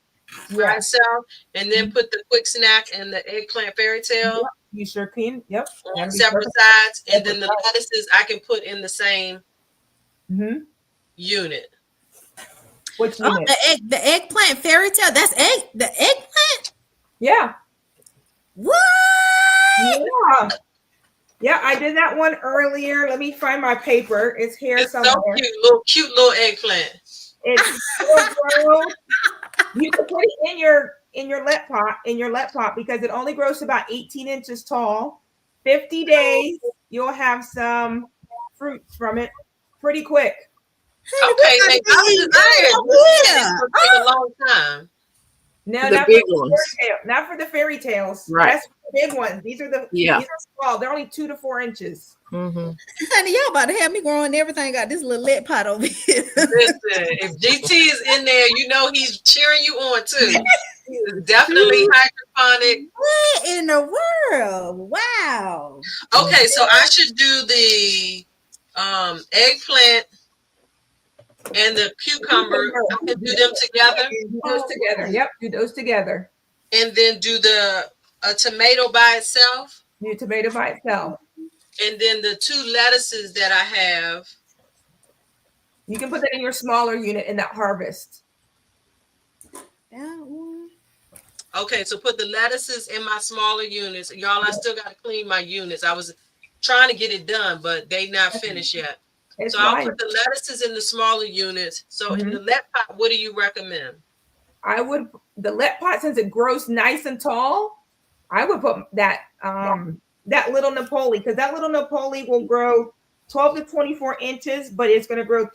By itself, and then put the quick snack and the eggplant fairy tale. Yep. You sure can. Yep. On separate sides, and then the lettuces I can put in the same. unit. Which Oh, unit? the eggplant fairy tale. That's the eggplant. Yeah. What? Yeah. Yeah, I did that one earlier. Let me find my paper. It's here It's so somewhere. cute little eggplant. It's still grown. You can put it in your let pot because it only grows to about 18 inches tall. 50 days, you'll have some fruit from it pretty quick. Honey, we Okay, got they to be got eating desired. good It's over gonna take a long time. No, The not for big the ones. fairy tale, not for the fairy tales. Right. That's for the big ones. These Yeah. are small. They're only 2 to 4 inches. Mm-hmm. Honey, y'all about to have me growing everything. Got this little lit pot over here. Listen, if GT is in there, you know he's cheering you on too. He is definitely hydroponic. What in the world? Wow. Okay, so I should do the eggplant and the cucumber. I can do them together, Do those together. Yep, do those together. and then do the a tomato by itself, Do tomato by itself. and then the 2 lettuces that I have. You can put that in your smaller unit in that harvest. That one. Okay, so put the lettuces in my smaller units. Y'all, I still got to clean my units. I was trying to get it done, but they not finished yet. It's So I'll fine. put the lettuces in the smaller units. So in Mhm. the let pot, what do you recommend? I would the let pot since it grows nice and tall. I would put that little Napoli because that little Napoli will grow 12 to 24 inches, but it's going to grow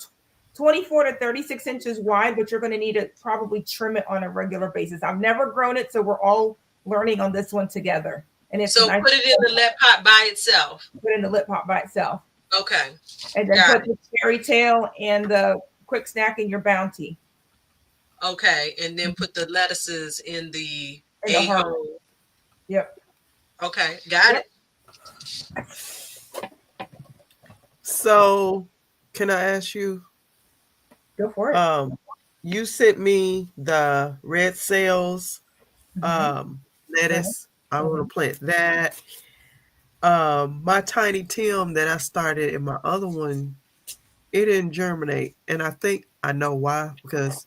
24 to 36 inches wide. But you're going to need to probably trim it on a regular basis. I've never grown it, so we're all learning on this one together. And it's So nice. put it in the let pot by itself. Put it in the let pot by itself, Okay. and then Got put the fairy tale and the quick snack in your bounty. Okay. And then put the lettuces in the In the A harvest. home. Yep. Okay. Got Yep. it. So, can I ask you? Go for it. You sent me the red cells, Mhm. lettuce. I want to plant that. My tiny Tim that I started in my other one, it didn't germinate, and I think I know why because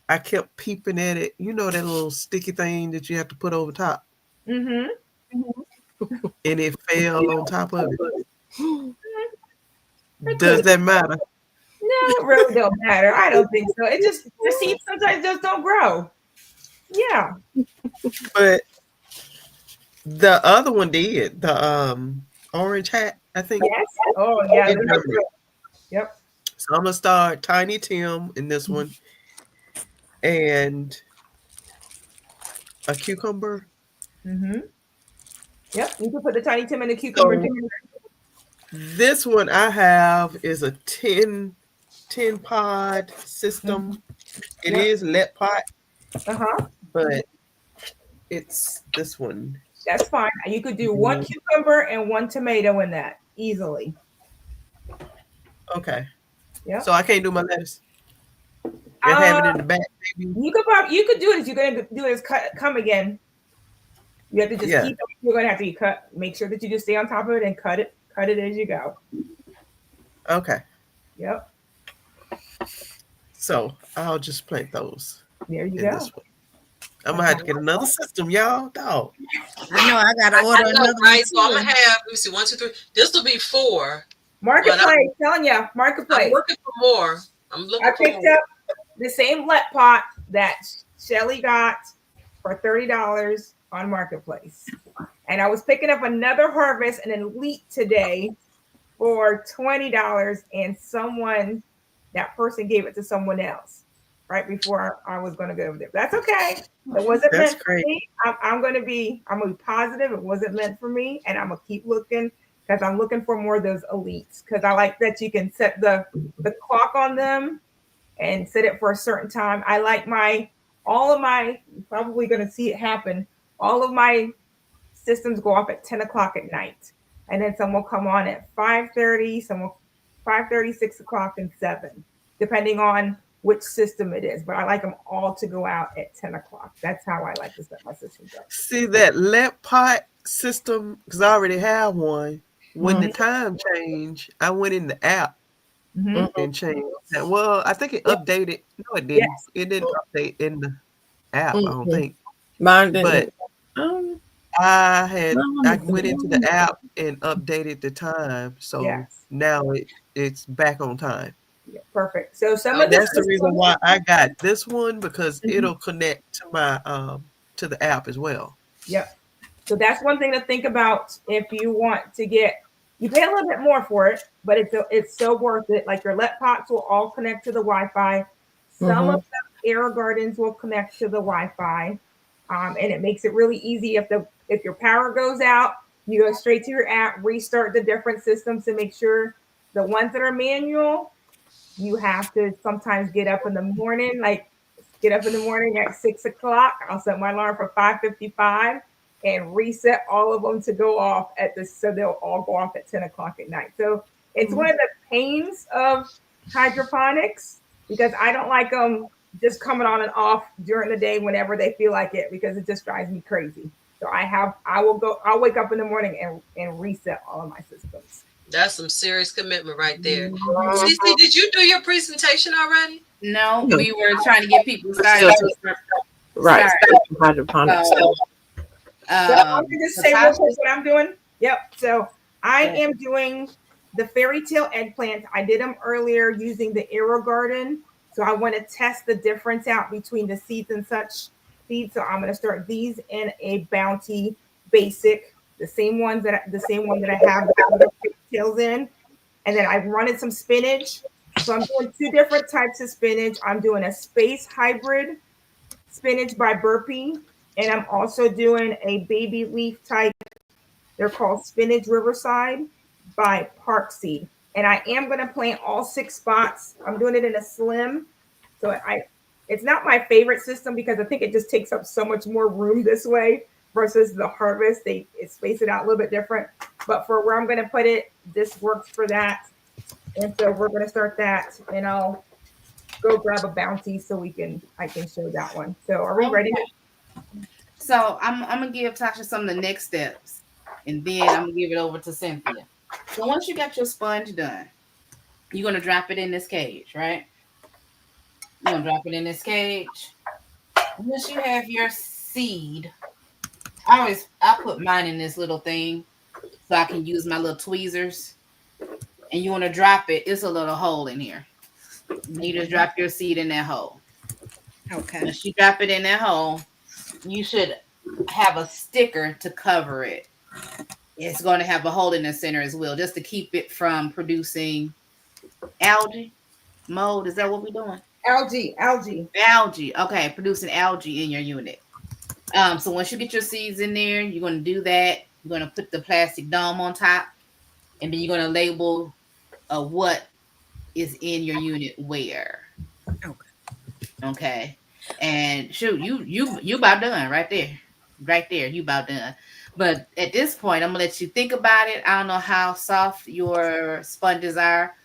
I kept peeping at it. You know that little sticky thing that you have to put over top, Mm-hmm. and it fell on top of it. It Does could. that matter? No, it really don't matter. I don't think so. It just the seeds sometimes just don't grow. Yeah. But the other one did. The orange hat, I think Yes. Oh yeah. it germinated. Yep. So I'm gonna start Tiny Tim in this one, and a cucumber. Mm-hmm. Yep. You can put the tiny Tim and the cucumber So together. this one I have is a 10 pod system. It Yep. is let pot, Uh-huh. but it's this one. That's fine. You could do one cucumber and one tomato in that easily. Okay. Yep. So I can't do my lettuce and have it in the back, maybe. You could do it as you're gonna do it as come again. You have to just Yeah. keep it. You're gonna have to cut. Make sure that you just stay on top of it and cut it. Cut it as you go. Okay. Yep. So I'll just plant those There you in go. this one. I'm gonna have to get another system, y'all. Dog. I know I gotta order I know, another right? one So I'm too. gonna have, let me see, 1, 2, 3. This will be 4. Marketplace, telling you, I'm marketplace. looking for more. I'm looking I for picked more. up the same let pot that Shelly got for $30 on Marketplace. And I was picking up another harvest and an elite today for $20. And that person gave it to someone else right before I was going to go over there. That's okay. It wasn't That's meant for great. me. I'm going to be positive it wasn't meant for me. And I'm going to keep looking because I'm looking for more of those elites because I like that you can set the clock on them and set it for a certain time. I like all of my, probably going to see it happen. All of my systems go off at 10 o'clock at night. And then some will come on at 5:30, some will 5:30, 6 o'clock, and 7, depending on which system it is. But I like them all to go out at 10 o'clock. That's how I like to set my systems up. See that let pot system, because I already have one. When the time changed, I went in the app Mm-hmm. and change that. Well, I think it Yeah. updated. No, it didn't. Yes. It didn't update in the app, I don't Mhm. think. Mine But didn't. Um, I went into the app and updated the time, so Yes. now it's back on time. Yeah, perfect. So some of Okay. the That's the reason systems. why I got this one because Mhm. it'll connect to my to the app as well. Yep. So that's one thing to think about if you want to get. You pay a little bit more for it, but it's so worth it. Like your let pots will all connect to the Wi-Fi. Some of mhm. the air gardens will connect to the Wi-Fi, and it makes it really easy. If your power goes out, you go straight to your app, restart the different systems to make sure the ones that are manual you have to sometimes get up in the morning, like get up in the morning at 6 o'clock. I'll set my alarm for 5:55 and reset all of them to go off at this, so they'll all go off at 10 o'clock at night. So it's one of the pains of hydroponics because I don't like them just coming on and off during the day whenever they feel like it because it just drives me crazy. So I'll wake up in the morning and reset all of my systems. That's some serious commitment right there. Mhm. CC, did you do your presentation already? No, No. we were trying to get people Still started. right. Start. Hydroponics. So, So I'm gonna just say real Natasha, quick what I'm doing. Yep. So I yeah. am doing the fairy tale eggplants. I did them earlier using the Aero Garden. So I want to test the difference out between the seeds and such seeds. So I'm gonna start these in a Bounty Basic, the same one that I have the other fairy tales in, and then I running some spinach. So I'm doing two different types of spinach. I'm doing a space hybrid spinach by Burpee, and I'm also doing a baby leaf type. They're called Spinach Riverside by Park Seed. And I am going to plant all 6 spots. I'm doing it in a slim. So it's not my favorite system because I think it just takes up so much more room this way versus the harvest. They space it out a little bit different. But for where I'm going to put it, this works for that. And so we're going to start that. And I'll go grab a bounty so I can show that one. So are we ready? Okay. So I'm gonna give Tasha some of the next steps, and then I'm gonna give it over to Cynthia. So once you got your sponge done, you're gonna drop it in this cage, right? You're gonna drop it in this cage. Once you have your seed, I put mine in this little thing so I can use my little tweezers. And you want to drop it. It's a little hole in here. You just drop your seed in that hole. Okay. Once you drop it in that hole, you should have a sticker to cover it. It's going to have a hole in the center as well, just to keep it from producing algae mold. Is that what we're doing? Algae. Algae. Okay, producing algae in your unit. So once you get your seeds in there, you're going to do that. You're going to put the plastic dome on top, and then you're going to label what is in your unit where. Okay. Okay. And shoot, you about done right there. Right there, you about done. But at this point, I'm gonna let you think about it. I don't know how soft your sponges are.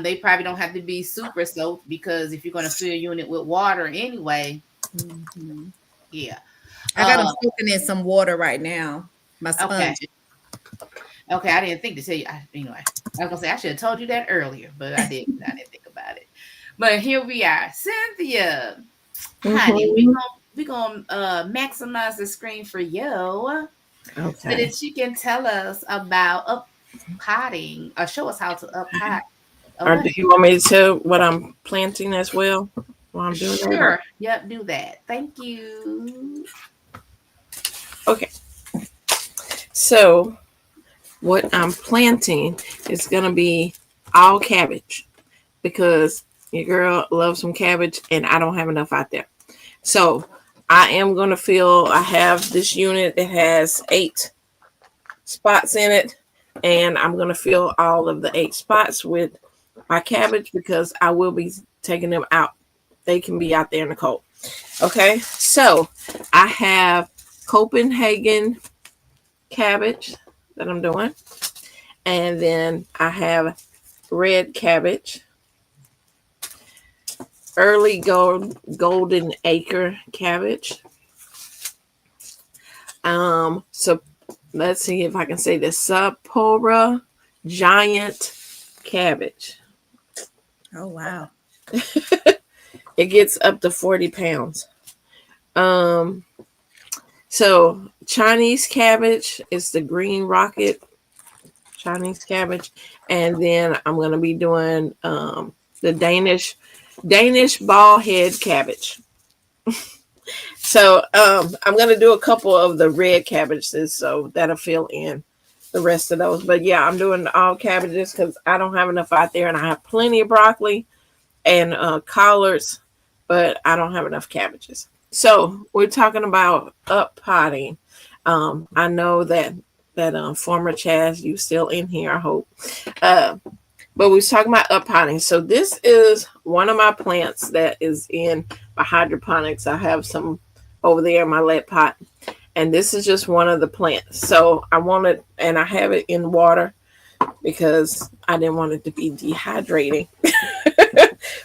They probably don't have to be super soaked because if you're gonna fill your unit with water anyway, Mhm. yeah. I got them Uh, soaking in some water right now. My okay. sponge. Okay, I didn't think to tell you. Anyway, I was gonna say I should have told you that earlier, but I didn't. I didn't think about it. But here we are, Cynthia. Honey, Mhm. we gonna maximize the screen for you so Okay. that you can tell us about up potting or show us how to up pot a Or do lettuce. you want me to tell what I'm planting as well while I'm doing that? Sure. Yep, do that. Thank you. Okay. So what I'm planting is gonna be all cabbage because your girl loves some cabbage and I don't have enough out there. So I am gonna fill. I have this unit that has 8 spots in it, and I'm gonna fill all of the 8 spots with my cabbage because I will be taking them out. They can be out there in the cold. Okay, so I have Copenhagen cabbage that I'm doing, and then I have red cabbage, golden acre cabbage. So let's see if I can say this Sapporo giant cabbage. Oh wow. It gets up to 40 pounds. So Chinese cabbage is the green rocket Chinese cabbage, and then I'm gonna be doing the Danish ball head cabbage. So I'm gonna do a couple of the red cabbages, so that'll fill in the rest of those. But yeah, I'm doing all cabbages because I don't have enough out there, and I have plenty of broccoli and collards, but I don't have enough cabbages. So we're talking about up potting. I know that former Chaz, you still in here, I hope. But we was talking about up potting. So this is one of my plants that is in my hydroponics. I have some over there in my lead pot. And this is just one of the plants. So I wanted, and I have it in water because I didn't want it to be dehydrating.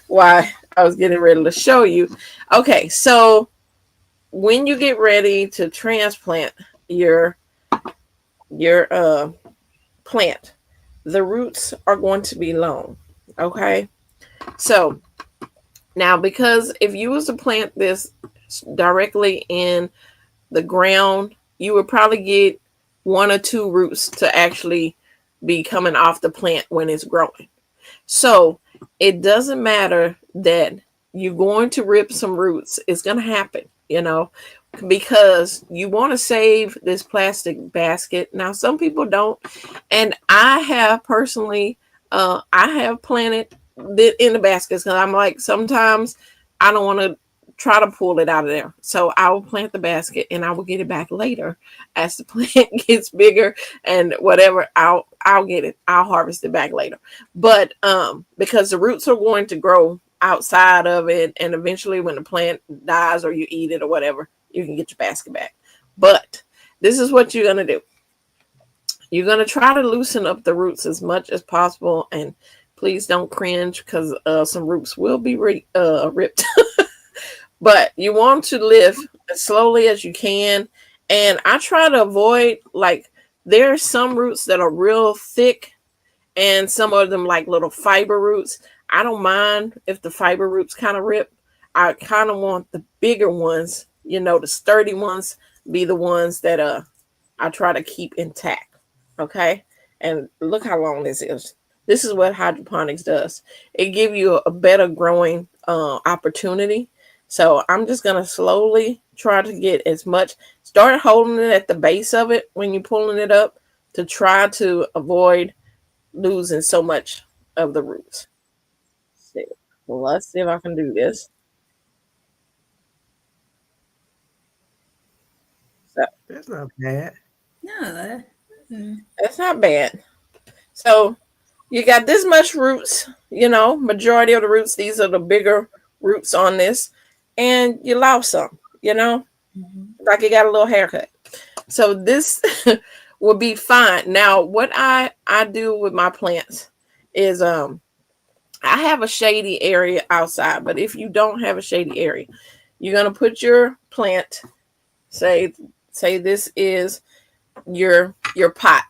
Why I was getting ready to show you. Okay, so when you get ready to transplant your plant, the roots are going to be long. Okay, so now because if you was to plant this directly in the ground, you would probably get one or two roots to actually be coming off the plant when it's growing. So it doesn't matter that you're going to rip some roots. It's going to happen, because you want to save this plastic basket. Now, some people don't. And I have personally, I have planted in the baskets because I'm like, sometimes I don't want to try to pull it out of there. So I will plant the basket and I will get it back later as the plant gets bigger and whatever. I'll get it. I'll harvest it back later. But because the roots are going to grow outside of it, and eventually when the plant dies or you eat it or whatever, you can get your basket back. But this is what you're going to do. You're going to try to loosen up the roots as much as possible, and please don't cringe because some roots will be ripped. But you want to lift as slowly as you can. And I try to avoid, like, there are some roots that are real thick and some of them like little fiber roots. I don't mind if the fiber roots kind of rip. I kind of want the bigger ones, the sturdy ones, be the ones that I try to keep intact. Okay? And look how long this is. This is what hydroponics does. It gives you a better growing opportunity. So I'm just going to slowly try to get as much. Start holding it at the base of it when you're pulling it up to try to avoid losing so much of the roots. Well, let's see if I can do this. So That's not bad. No. that's not bad. So you got this much roots, majority of the roots. These are the bigger roots on this. And you lost some, like you got a little haircut. So this will be fine. Now, what I do with my plants is I have a shady area outside, but if you don't have a shady area, you're gonna put your plant, say this is your pot.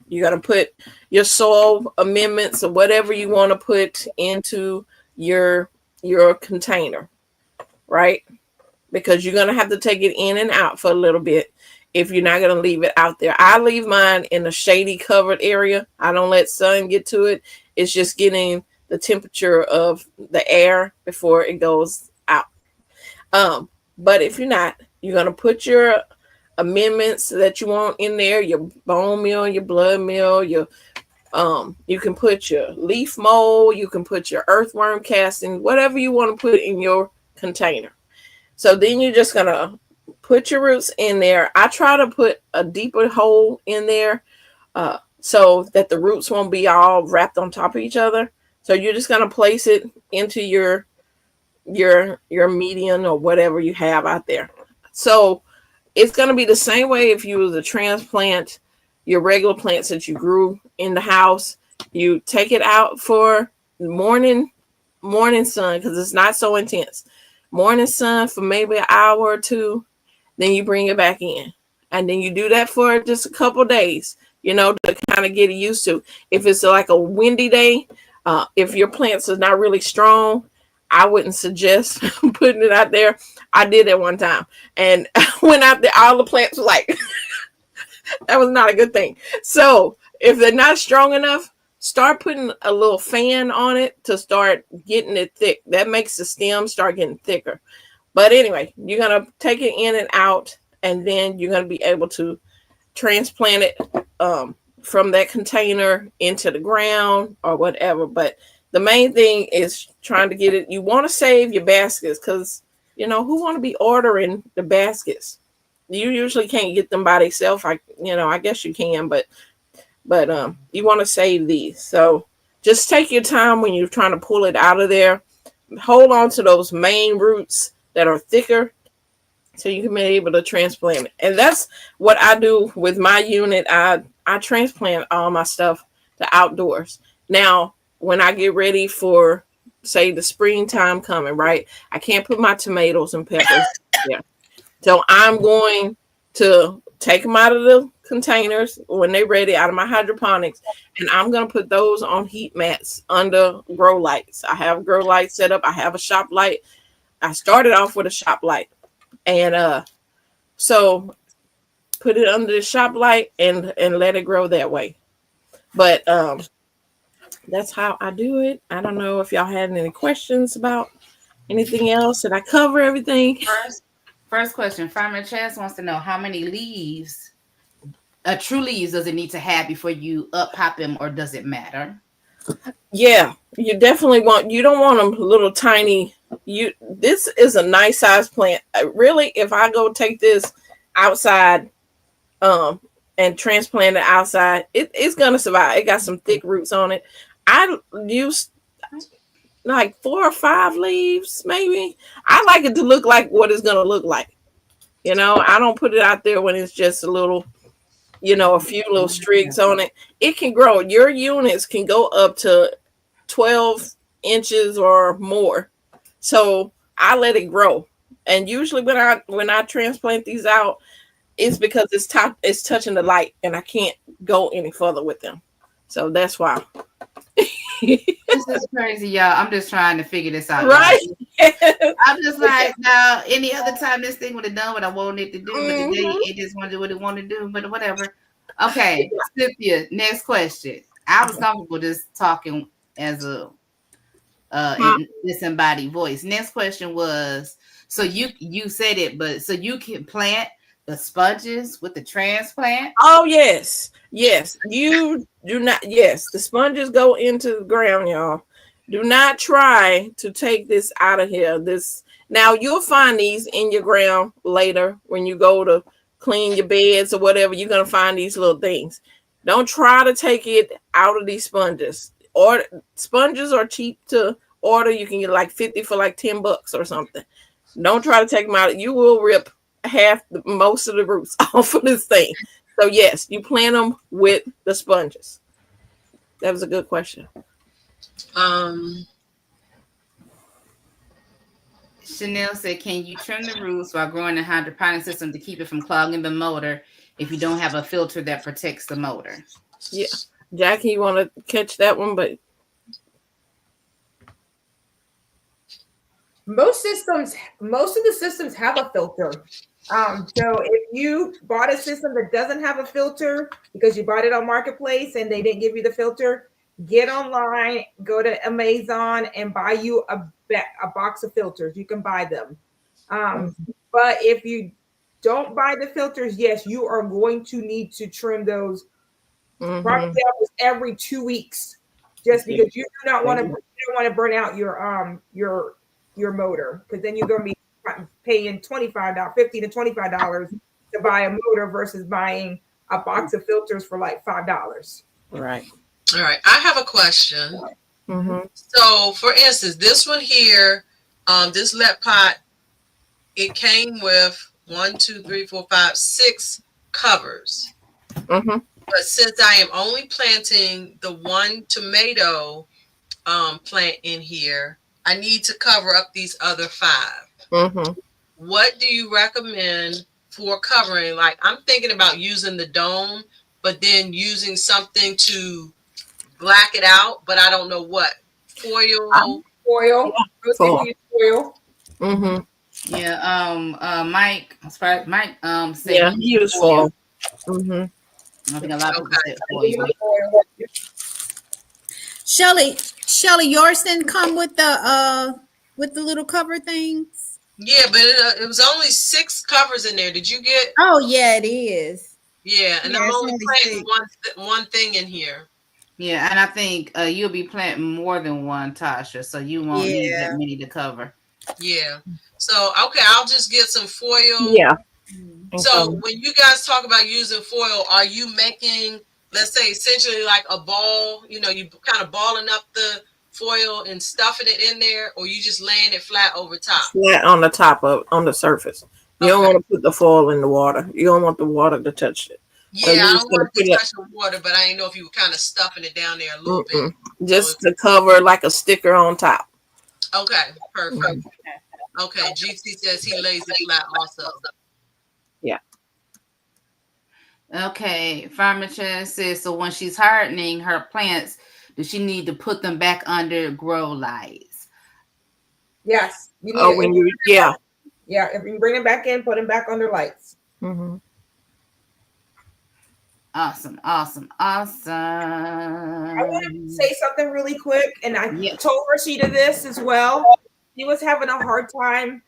You're gonna put your soil amendments or whatever you want to put into your container, right? Because you're gonna have to take it in and out for a little bit if you're not gonna leave it out there. I leave mine in a shady covered area. I don't let sun get to it. It's just getting the temperature of the air before it goes out. But if you're not, you're gonna put your amendments that you want in there, your bone meal, your blood meal, your you can put your leaf mold, you can put your earthworm casting, whatever you want to put in your container. So then you're just gonna put your roots in there. I try to put a deeper hole in there so that the roots won't be all wrapped on top of each other. So you're just gonna place it into your median or whatever you have out there. So it's gonna be the same way if you was to transplant your regular plants that you grew in the house. You take it out for morning sun because it's not so intense. Morning sun for maybe an hour or two, then you bring it back in. And then you do that for just a couple days, to kind of get it used to. If it's like a windy day, If your plants are not really strong, I wouldn't suggest putting it out there. I did it one time and went out there. All the plants were like, that was not a good thing. So if they're not strong enough, start putting a little fan on it to start getting it thick. That makes the stem start getting thicker. But anyway, you're going to take it in and out, and then you're going to be able to transplant it from that container into the ground or whatever. But the main thing is trying to get it. You want to save your baskets because, who want to be ordering the baskets? You usually can't get them by themselves. I guess you can, but you want to save these. So just take your time when you're trying to pull it out of there. Hold on to those main roots that are thicker so you can be able to transplant it. And that's what I do with my unit. I transplant all my stuff to outdoors. Now, when I get ready for, say, the springtime coming, right? I can't put my tomatoes and peppers there. So I'm going to take them out of the containers when they're ready, out of my hydroponics, and I'm going to put those on heat mats under grow lights. I have grow lights set up. I have a shop light. I started off with a shop light, and so put it under the shop light and let it grow that way. But that's how I do it. I don't know if y'all had any questions about anything else. Did I cover everything? First question. Farmer Chess wants to know how many leaves, true leaves, does it need to have before you pop them, or does it matter? Yeah, you definitely you don't want them little tiny. This is a nice size plant. Really, if I go take this outside, and transplant it outside, it's gonna survive. It got some thick roots on it. I use like 4 or 5 leaves, maybe. I like it to look like what it's gonna look like. I don't put it out there when it's just a little, a few little streaks on it. It can grow. Your units can go up to 12 inches or more. So I let it grow. And usually when I transplant these out, it's because it's touching the light and I can't go any further with them. So that's why. This is crazy, y'all. I'm just trying to figure this out. Right? I'm just like, now, any other time this thing would have done what I wanted it to do, but today it just wanted to do what it wanted to do, but whatever. Okay, Cynthia, next question. I was comfortable just talking as a disembodied voice. Next question was, so you said it, but so you can plant the sponges with the transplant? Oh, yes. You do not. Yes, the sponges go into the ground, y'all. Do not try to take this out of here. Now you'll find these in your ground later when you go to clean your beds or whatever. You're gonna find these little things. Don't try to take it out of these sponges. Or sponges are cheap to order. You can get like 50 for like $10 or something. Don't try to take them out. You will rip most of the roots off of this thing. So yes, you plant them with the sponges. That was a good question. Chanel said, can you trim the roots while growing a hydroponic system to keep it from clogging the motor if you don't have a filter that protects the motor? Yeah. Jackie, you want to catch that one? But most of the systems have a filter. So if you bought a system that doesn't have a filter because you bought it on Marketplace and they didn't give you the filter, get online, go to Amazon and buy you a box of filters. You can buy them. But if you don't buy the filters, yes, you are going to need to trim those probably every 2 weeks, just because you do not want to burn out your motor, because then you're going to be paying $15 to $25 to buy a motor versus buying a box of filters for like $5. Right. All right. I have a question. So, for instance, this one here, this lead pot, it came with 6 covers. But since I am only planting the one tomato plant in here, I need to cover up these other 5. What do you recommend for covering? Like, I'm thinking about using the dome, but then using something to black it out, but I don't know what. Foil. Foil. Most people use foil. Mm-hmm. Yeah. Mike, as far as Mike said Yeah, he he used used foil. foil. Mm-hmm. I think a lot of people said Give foil. me foil. Shelly, yours didn't come with the little cover things. Yeah, but it was only 6 covers in there. Did you get? Oh yeah, it is. Yeah, and Yeah, I'm it's only only planting 6. one thing in here. Yeah, and I think you'll be planting more than one, Tasha, so you won't need that Yeah. many to cover. Yeah. So okay, I'll just get some foil. Yeah. So when you guys talk about using foil, are you making, let's say, essentially like a ball? You kind of balling up the foil and stuffing it in there, or you just laying it flat over top? Flat on the top on the surface. You don't Okay. want to put the foil in the water. You don't want the water to touch it. So Yeah, you I just don't gonna want put it to it. touch the water, but I didn't know if you were kind of stuffing it down there a little bit. Just to cover like a sticker on top. Okay, perfect. Okay, GT says he lays it flat also. Yeah. Okay, Farmacher says, so when she's hardening her plants, does she need to put them back under grow lights? Yes. You need Oh, when you yeah. If you bring them back in, put them back under lights. Mm-hmm. Awesome. I want to say something really quick, and I told Rashida this as well. She was having a hard time.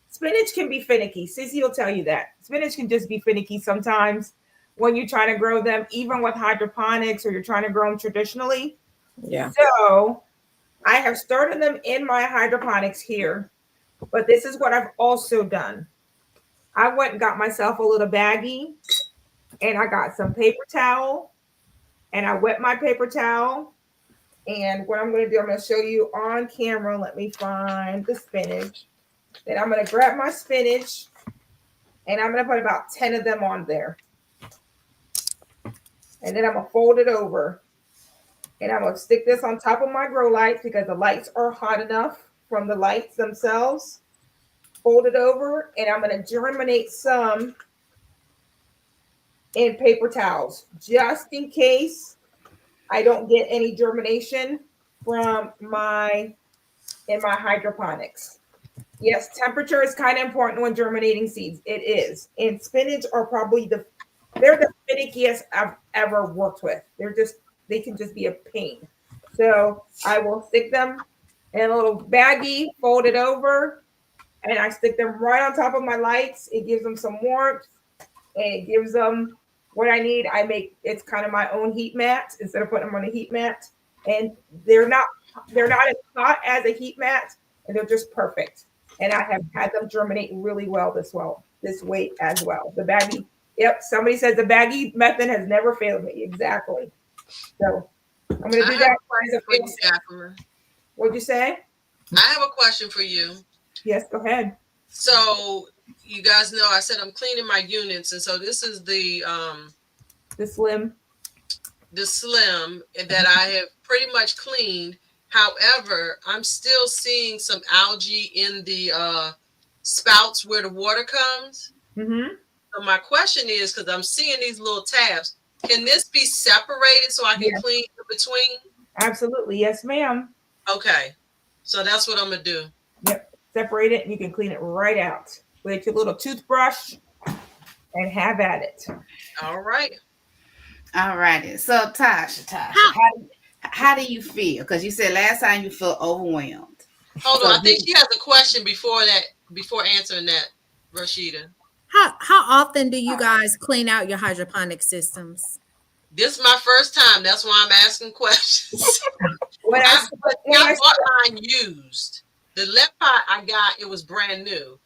Spinach can be finicky. Sissy will tell you that. Spinach can just be finicky sometimes when you're trying to grow them, even with hydroponics or you're trying to grow them traditionally. Yeah. So I have started them in my hydroponics here, but this is what I've also done. I went and got myself a little baggie, and I got some paper towel, and I wet my paper towel. And what I'm going to do, I'm going to show you on camera. Let me find the spinach. Then I'm going to grab my spinach, and I'm going to put about 10 of them on there. And then I'm going to fold it over. And I'm going to stick this on top of my grow lights because the lights are hot enough from the lights themselves. Fold it over, and I'm going to germinate some in paper towels just in case I don't get any germination from my hydroponics. Yes, temperature is kind of important when germinating seeds. It is. And spinach are probably they're the finickiest I've ever worked with. They can just be a pain. So I will stick them in a little baggie, fold it over, and I stick them right on top of my lights. It gives them some warmth, and it gives them what I need. It's kind of my own heat mat instead of putting them on a heat mat. And they're not as hot as a heat mat, and they're just perfect. And I have had them germinate really well this way as well. The baggie, yep. Somebody says the baggie method has never failed me. Exactly. So I'm going to do that. Jacqueline. What'd you say? I have a question for you. Yes, go ahead. So you guys know I said I'm cleaning my units, and so this is the slim that I have pretty much cleaned. However, I'm still seeing some algae in the spouts where the water comes. Mm-hmm. So my question is, because I'm seeing these little tabs, can this be separated so I can clean in between? Absolutely. Yes, ma'am. Okay. So that's what I'm going to do. Yep. Separate it and you can clean it right out with your little toothbrush and have at it. All right. All righty. So Tasha, how do you feel? Because you said last time you felt overwhelmed. Hold on. I think she has a question before answering that, Rashida. How often do you guys clean out your hydroponic systems? This is my first time. That's why I'm asking questions. I bought mine used. The left pot I got, it was brand new.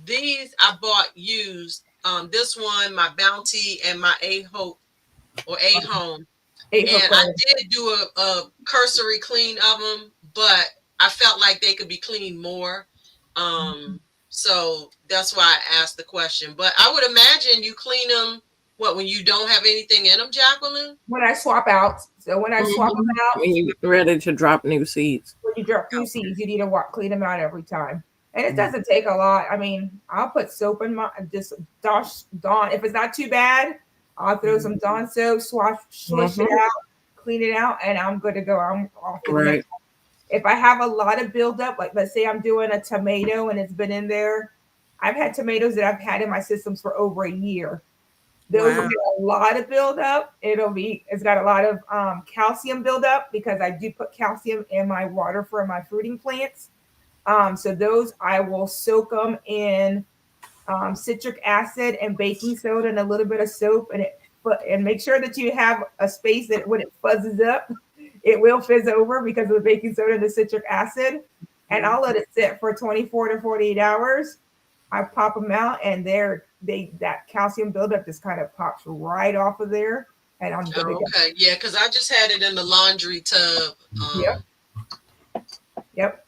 These I bought used. This one, my Bounty and my A-Hope or A-Home. And I did do a cursory clean of them, but I felt like they could be cleaned more. So that's why I asked the question. But I would imagine you clean them, when you don't have anything in them, Jacqueline? When I swap out. So when I swap them out. When you're ready to drop new seeds. When you drop new seeds, you need to clean them out every time. And it doesn't take a lot. I mean, I'll put soap in just Dawn. If it's not too bad, I'll throw some Dawn soap, swish it out, clean it out, and I'm good to go. I'm off to the Right. next. If I have a lot of buildup, like let's say I'm doing a tomato and it's been in there, I've had tomatoes that I've had in my systems for over a year. Those will Wow. get a lot of buildup. It's got a lot of calcium buildup because I do put calcium in my water for my fruiting plants. So those I will soak them in citric acid and baking soda and a little bit of soap, and make sure that you have a space that when it fuzzes up, it will fizz over because of the baking soda and the citric acid. And I'll let it sit for 24 to 48 hours. I pop them out, and that calcium buildup just kind of pops right off of there, and I'm good to Oh, go. okay. Yeah, because I just had it in the laundry tub. Yep, yep,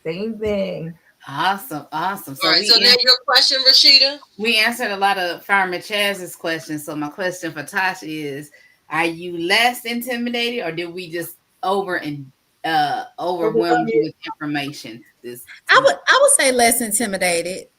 same thing. Awesome. All So right. So now your question, Rashida. we answered a lot of Farmer Chaz's questions. So my question for Tasha is: are you less intimidated, or did we just overwhelm you with information? I would say less intimidated.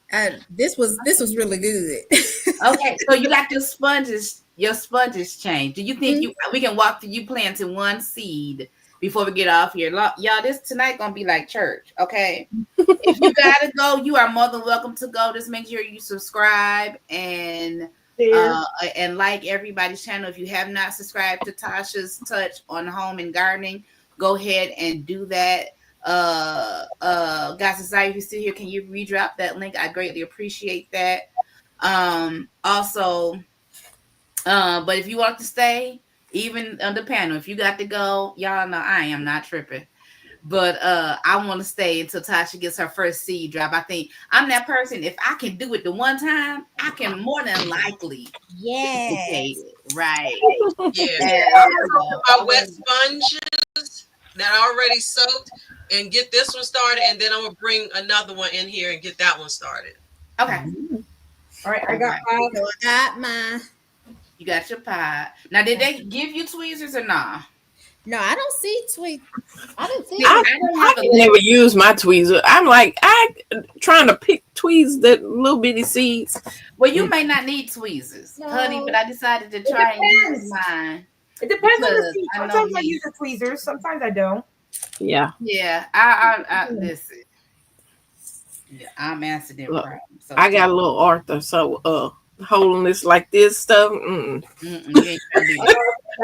This was really good. Okay, so you got your sponges. Your sponges changed. Do you think we can walk through you planting one seed before we get off here? Y'all, this tonight gonna be like church. Okay, if you gotta go, you are more than welcome to go. Just make sure you subscribe and like everybody's channel. If you have not subscribed to Tasha's Touch on Home and Gardening, go ahead and do that. God Society, if you're still here, can you redrop that link? I greatly appreciate that. Also, but if you want to stay, even on the panel, if you got to go, y'all know I am not tripping. But I want to stay until Tasha gets her first seed drop. I think I'm that person. If I can do it the one time, I can more than likely duplicate it. Right. Yeah. My wet sponges that are already soaked, and get this one started, and then I'm gonna bring another one in here and get that one started. Okay. All right, I got mine. So I got mine. You got your pie. Now, did they give you tweezers or not? No, I don't see tweet. I didn't see. I don't have can never use my tweezer. I'm like, trying to pick tweeze that little bitty seeds. Well, you may not need tweezers, honey, but I decided to try and use mine. It depends on the because seed. I know Sometimes I me. use the tweezers. Sometimes I don't. Yeah. Yeah, I listen. Yeah, I'm answering their Look, problem. So I got a little Arthur, so holding this like this stuff. you ain't gonna do that.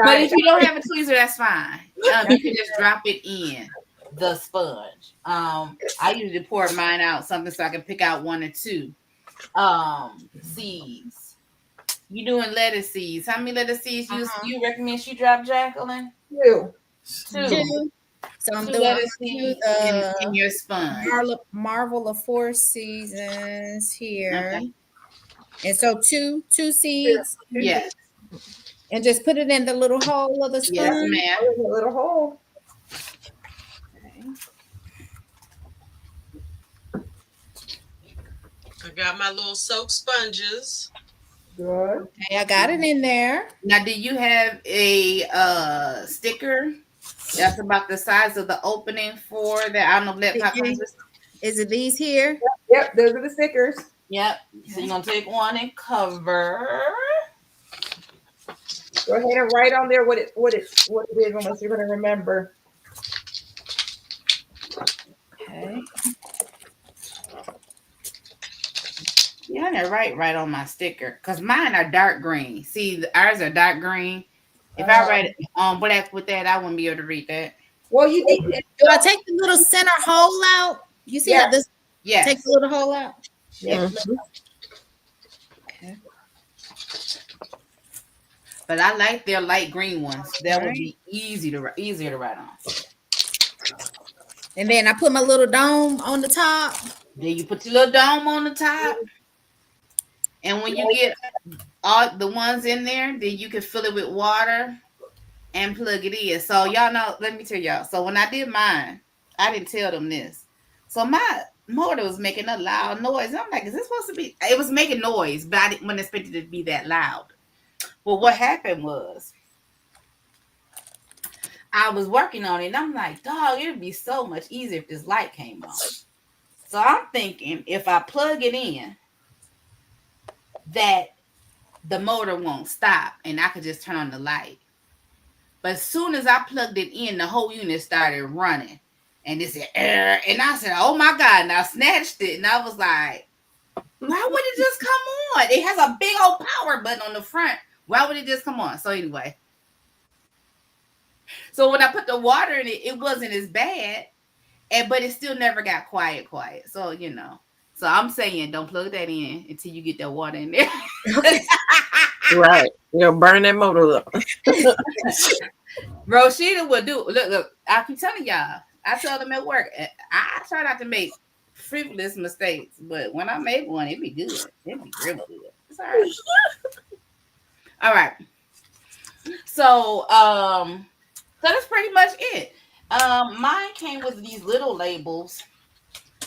But if you don't have a tweezer, that's fine. You can just drop it in the sponge. I usually pour mine out something so I can pick out one or two seeds. You doing lettuce seeds? How many lettuce seeds you recommend she drop, Jacqueline? Two. Two. So I'm Two doing lettuce seeds in your sponge. Marvel of Four Seasons here. Okay. And so two seeds. Yes. And just put it in the little hole of the sponge. Yes, ma'am. There's a little hole. I got my little soap sponges. Good. Okay, I got it in there. Now, do you have a sticker that's about the size of the opening for that? I don't know if that Is it these here? Yep, those are the stickers. Yep. So you're gonna take one and cover. Go ahead and write on there what it is, unless you're gonna remember. Okay. Yeah, I'm gonna write right on my sticker because mine are dark green. See, ours are dark green. If I write it on black with that, I wouldn't be able to read that. Well, you need. Do I take the little center hole out? You see how this? Yeah. Take the little hole out. Yeah. Okay. But I like their light green ones. That would be easier to write on. And then I put my little dome on the top. Then you put your little dome on the top. And when you get all the ones in there, then you can fill it with water and plug it in. So y'all know, let me tell y'all. So when I did mine, I didn't tell them this. So my motor was making a loud noise. And I'm like, is this supposed to be? It was making noise, but I didn't expect it to be that loud. Well, what happened was I was working on it and I'm like, dog, it'd be so much easier if this light came on. So I'm thinking if I plug it in, that the motor won't stop and I could just turn on the light. But as soon as I plugged it in, the whole unit started running. And it said, and I said, oh my God. And I snatched it. And I was like, why would it just come on? It has a big old power button on the front. Why would it just come on? So anyway. So when I put the water in it, it wasn't as bad. But it still never got quiet. So, you know. So I'm saying don't plug that in until you get that water in there. Right. You'll burn that motor up. Rosita will do. Look, I keep telling y'all. I tell them at work. I try not to make frivolous mistakes, but when I make one, it be good. It be real good. It's all right. All right. So, that's pretty much it. Mine came with these little labels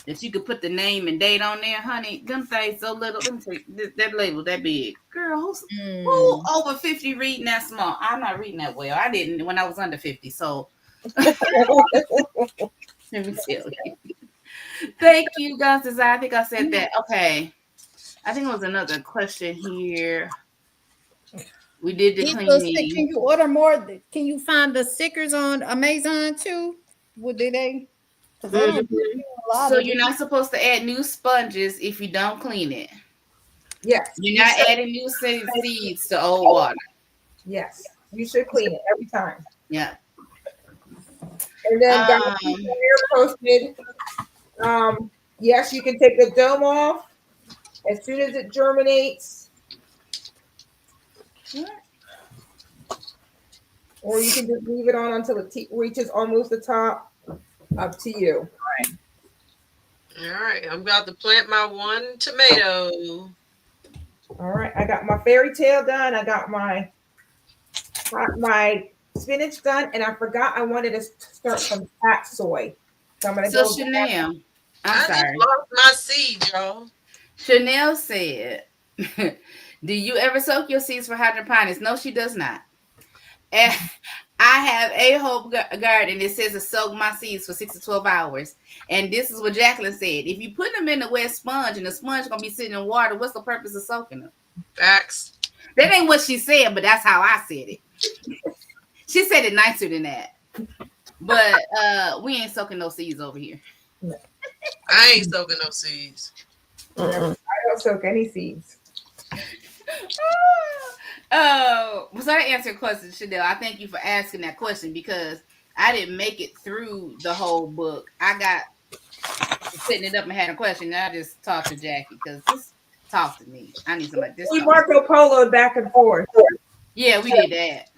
that you could put the name and date on there, honey. Them things so little. Let me tell you, that label that big. Girl, who over 50 reading that small? I'm not reading that well. I didn't when I was under 50. So let me tell you. Thank you, guys. I think I said that. Okay. I think it was another question here. We did the cleaning. Can you order more? Can you find the stickers on Amazon too? Would they? So you're not supposed to add new sponges if you don't clean it. Yes. You're not adding new seeds to old water. Yes. You should clean it every time. Yeah. And then posted. Yes, you can take the dome off as soon as it germinates. Or you can just leave it on until it reaches almost the top. Up to you. All right. I'm about to plant my one tomato. All right. I got my fairy tale done. I got my spinach done. And I forgot I wanted to start some fat soy. So I'm going to go. Chanel. I sorry. just lost my seed, y'all. Chanel said, do you ever soak your seeds for hydroponics? No, she does not. And I have a hope garden. It says to soak my seeds for 6 to 12 hours. And this is what Jacqueline said. If you put them in the wet sponge and the sponge is going to be sitting in water, what's the purpose of soaking them? Facts. That ain't what she said, but that's how I said it. She said it nicer than that. But we ain't soaking no seeds over here. I ain't soaking no seeds. I don't soak any seeds. Was I answer your question, Chanel? I thank you for asking that question because I didn't make it through the whole book. I got setting it up and had a question, and I just talked to Jackie because just talk to me. I need somebody. We Marco Polo back and forth. Yeah, we did that.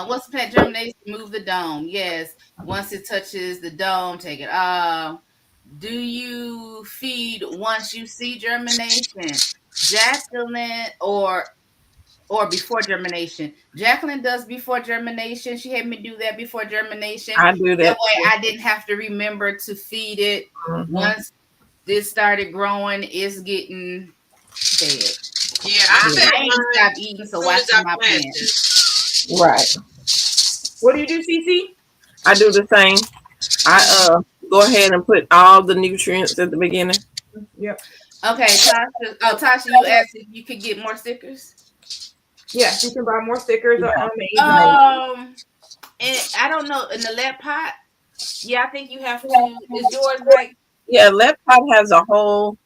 What's the plant germination? Move the dome. Yes. Once it touches the dome, take it off. Do you feed once you see germination? Jacqueline or before germination? Jacqueline does before germination. She had me do that before germination. I do that. That way I didn't have to remember to feed it. Once this started growing, it's getting fed. Yeah, I ain't stopped eating, so watch my plants. Right. What do you do, Cece? I do the same. I go ahead and put all the nutrients at the beginning. Yep. Okay, Tasha. Oh, Tasha, you asked if you could get more stickers. Yes, you can buy more stickers on Amazon. And I don't know in the lead pot. Yeah, I think you have to. Is yours like? Yeah, lead pot has a whole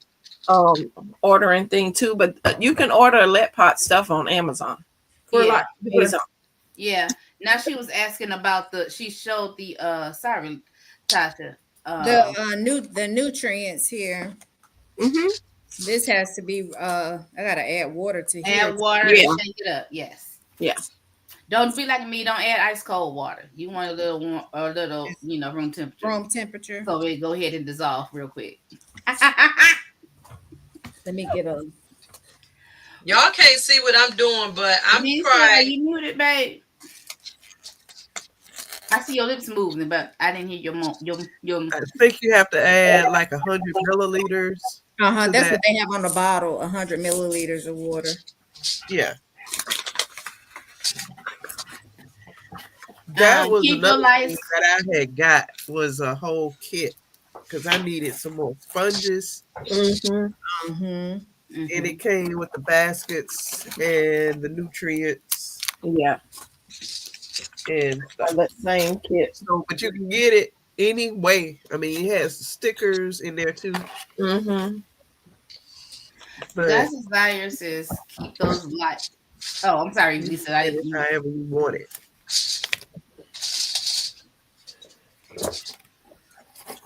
ordering thing too, but you can order lead pot stuff on Amazon. Yeah. Now she was asking about she showed the sorry, Tasha. The nutrients here. This has to be I gotta add water to add water and shake it up. Yes. Yeah. Don't be like me. Don't add ice cold water. You want a little room temperature. Room temperature. So it go ahead and dissolve real quick. Let me get a. Y'all can't see what I'm doing, but I'm trying. You muted, babe. I see your lips moving, but I didn't hear your. I think you have to add like 100 milliliters. That's what they have on the bottle. 100 milliliters of water. Yeah. That was another thing that I had got was a whole kit because I needed some more sponges. And it came with the baskets and the nutrients Yeah, and on stuff. that same kit. So, but you can get it anyway. I mean, it has stickers in there too. Mm-hmm. But God's desire says keep those light. Oh, I'm sorry, you Lisa. can get it however you want it.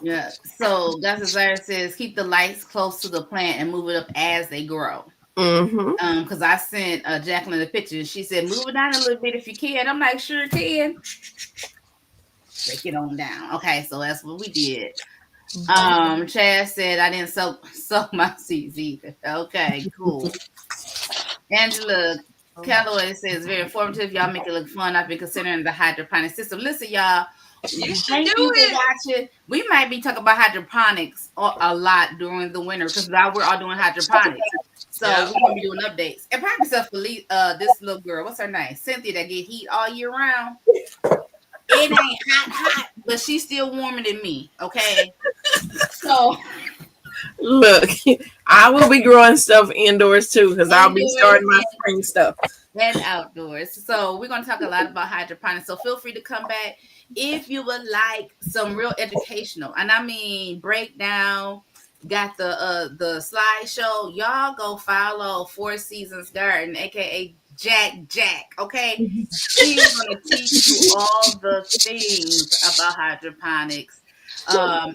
Yeah. So God's desire says keep the lights close to the plant and move it up as they grow. Mm-hmm. Because I sent Jacqueline a picture. She said, move it down a little bit if you can. I'm like, sure can. Break it on down. Okay, so that's what we did. Chad said I didn't sow my seeds either. Okay, cool. Angela Calloway says very informative. Y'all make it look fun. I've been considering the hydroponic system. Listen, y'all. You should Thank do you for it. watching. We might be talking about hydroponics a lot during the winter because now we're all doing hydroponics. So Yeah. we're gonna be doing updates. And practice up for this little girl. What's her name? Cynthia that get heat all year round. It ain't hot, but she's still warmer than me. Okay. So Look, I will be growing stuff indoors too because I'll be starting my spring stuff. And outdoors. So we're gonna talk a lot about hydroponics. So feel free to come back if you would like some real educational, and I mean breakdown. Got the slideshow. Y'all go follow Four Seasons Garden, aka Jack. Okay, she's gonna teach you all the things about hydroponics.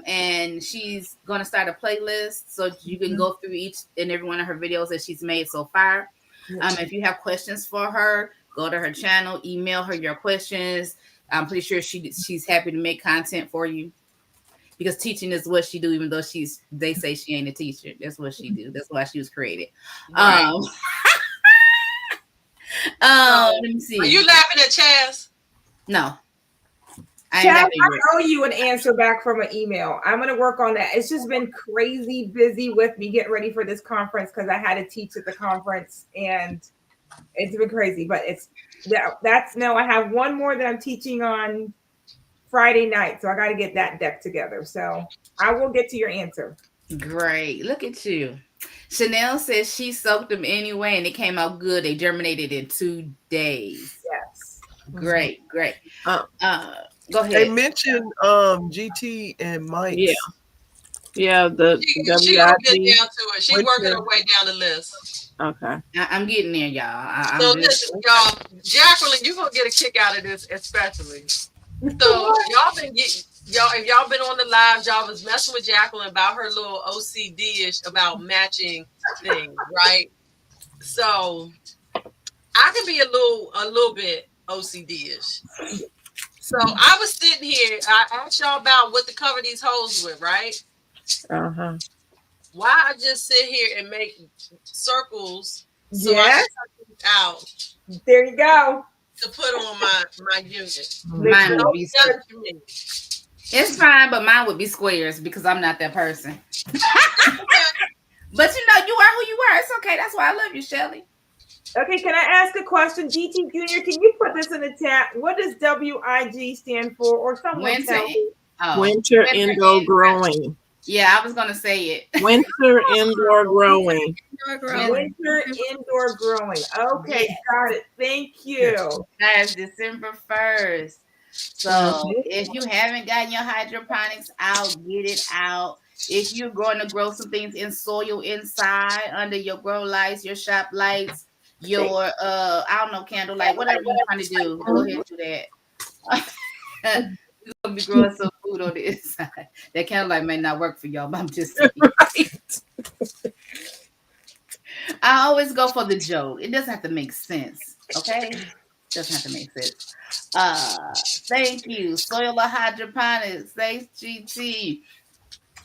And she's gonna start a playlist so you can go through each and every one of her videos that she's made so far. If you have questions for her, go to her channel, email her your questions. I'm pretty sure she's happy to make content for you because teaching is what she do. Even though they say she ain't a teacher, that's what she do. That's why she was created. Right. Let me see. Are you laughing at Chaz? No. Chad, I owe you an answer back from an email. I'm going to work on that. It's just been crazy busy with me getting ready for this conference because I had to teach at the conference and it's been crazy. But that's no. I have one more that I'm teaching on Friday night, so I got to get that deck together. So I will get to your answer. Great, look at you. Chanel says she soaked them anyway, and it came out good. They germinated in 2 days. Yes, great. Go ahead. They mentioned GT and Mike. Yeah. The she gonna get down to it. She working her way down the list. Okay. I'm getting there, y'all. So listen, y'all, Jacqueline, you gonna get a kick out of this, especially. So if y'all been on the live, y'all was messing with Jacqueline about her little OCD-ish about matching things, right? So I can be a little bit OCD-ish. So I was sitting here, I asked y'all about what to cover these holes with, right? Uh-huh. Why I just sit here and make circles so yes. I can cut these out. There you go. To put on my unit. Mine would be it's fine, but mine would be squares because I'm not that person. But you know, you are who you are. It's okay. That's why I love you, Shelly. Okay, can I ask a question? GT Junior, can you put this in the chat? What does WIG stand for? Or someone tell me? Winter indoor growing. Yeah, I was gonna say it. Winter indoor growing. Winter indoor growing. Okay, got it. Thank you. Guys, December 1st. So if you haven't gotten your hydroponics out, get it out. If you're going to grow some things in soil inside under your grow lights, your shop lights, your I don't know, candlelight, whatever you're trying to do, go ahead and do that. You're gonna be growing some food on the inside. That candlelight may not work for y'all, but I'm just saying. Right. I always go for the joke. It doesn't have to make sense. Okay? It doesn't have to make sense. Thank you. Soil hydroponics. Thanks, GT.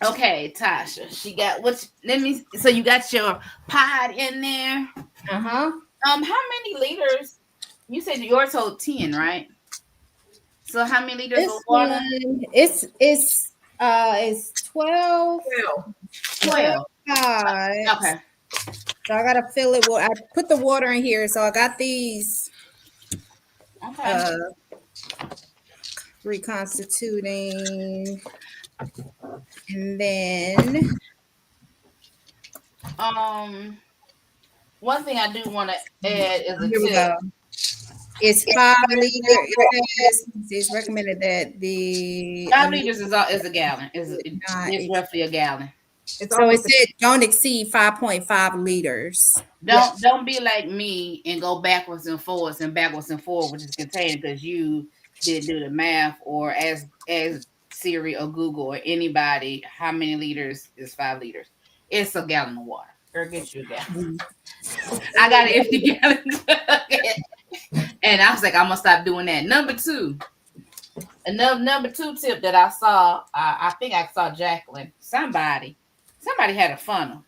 Okay, Tasha. She got so you got your pod in there. Uh-huh. How many liters? You said yours hold 10, right? So how many liters of water? It's 12. 12. Okay. So I gotta fill it. Well, I put the water in here. So I got these reconstituting, and then one thing I do want to add is a tip. It's 5 liter. It says it's recommended that the 5 liters is a gallon. not. It's roughly a gallon. It's So it almost said don't exceed 5.5 liters. Don't be like me and go backwards and forwards, which is contained because you didn't do the math, or as Siri or Google or anybody, how many liters is 5 liters? It's a gallon of water. Girl, get you a gallon. I got an empty gallon. And I was like, I'm gonna stop doing that. Number two tip that I saw, I think I saw Jacqueline. Somebody had a funnel.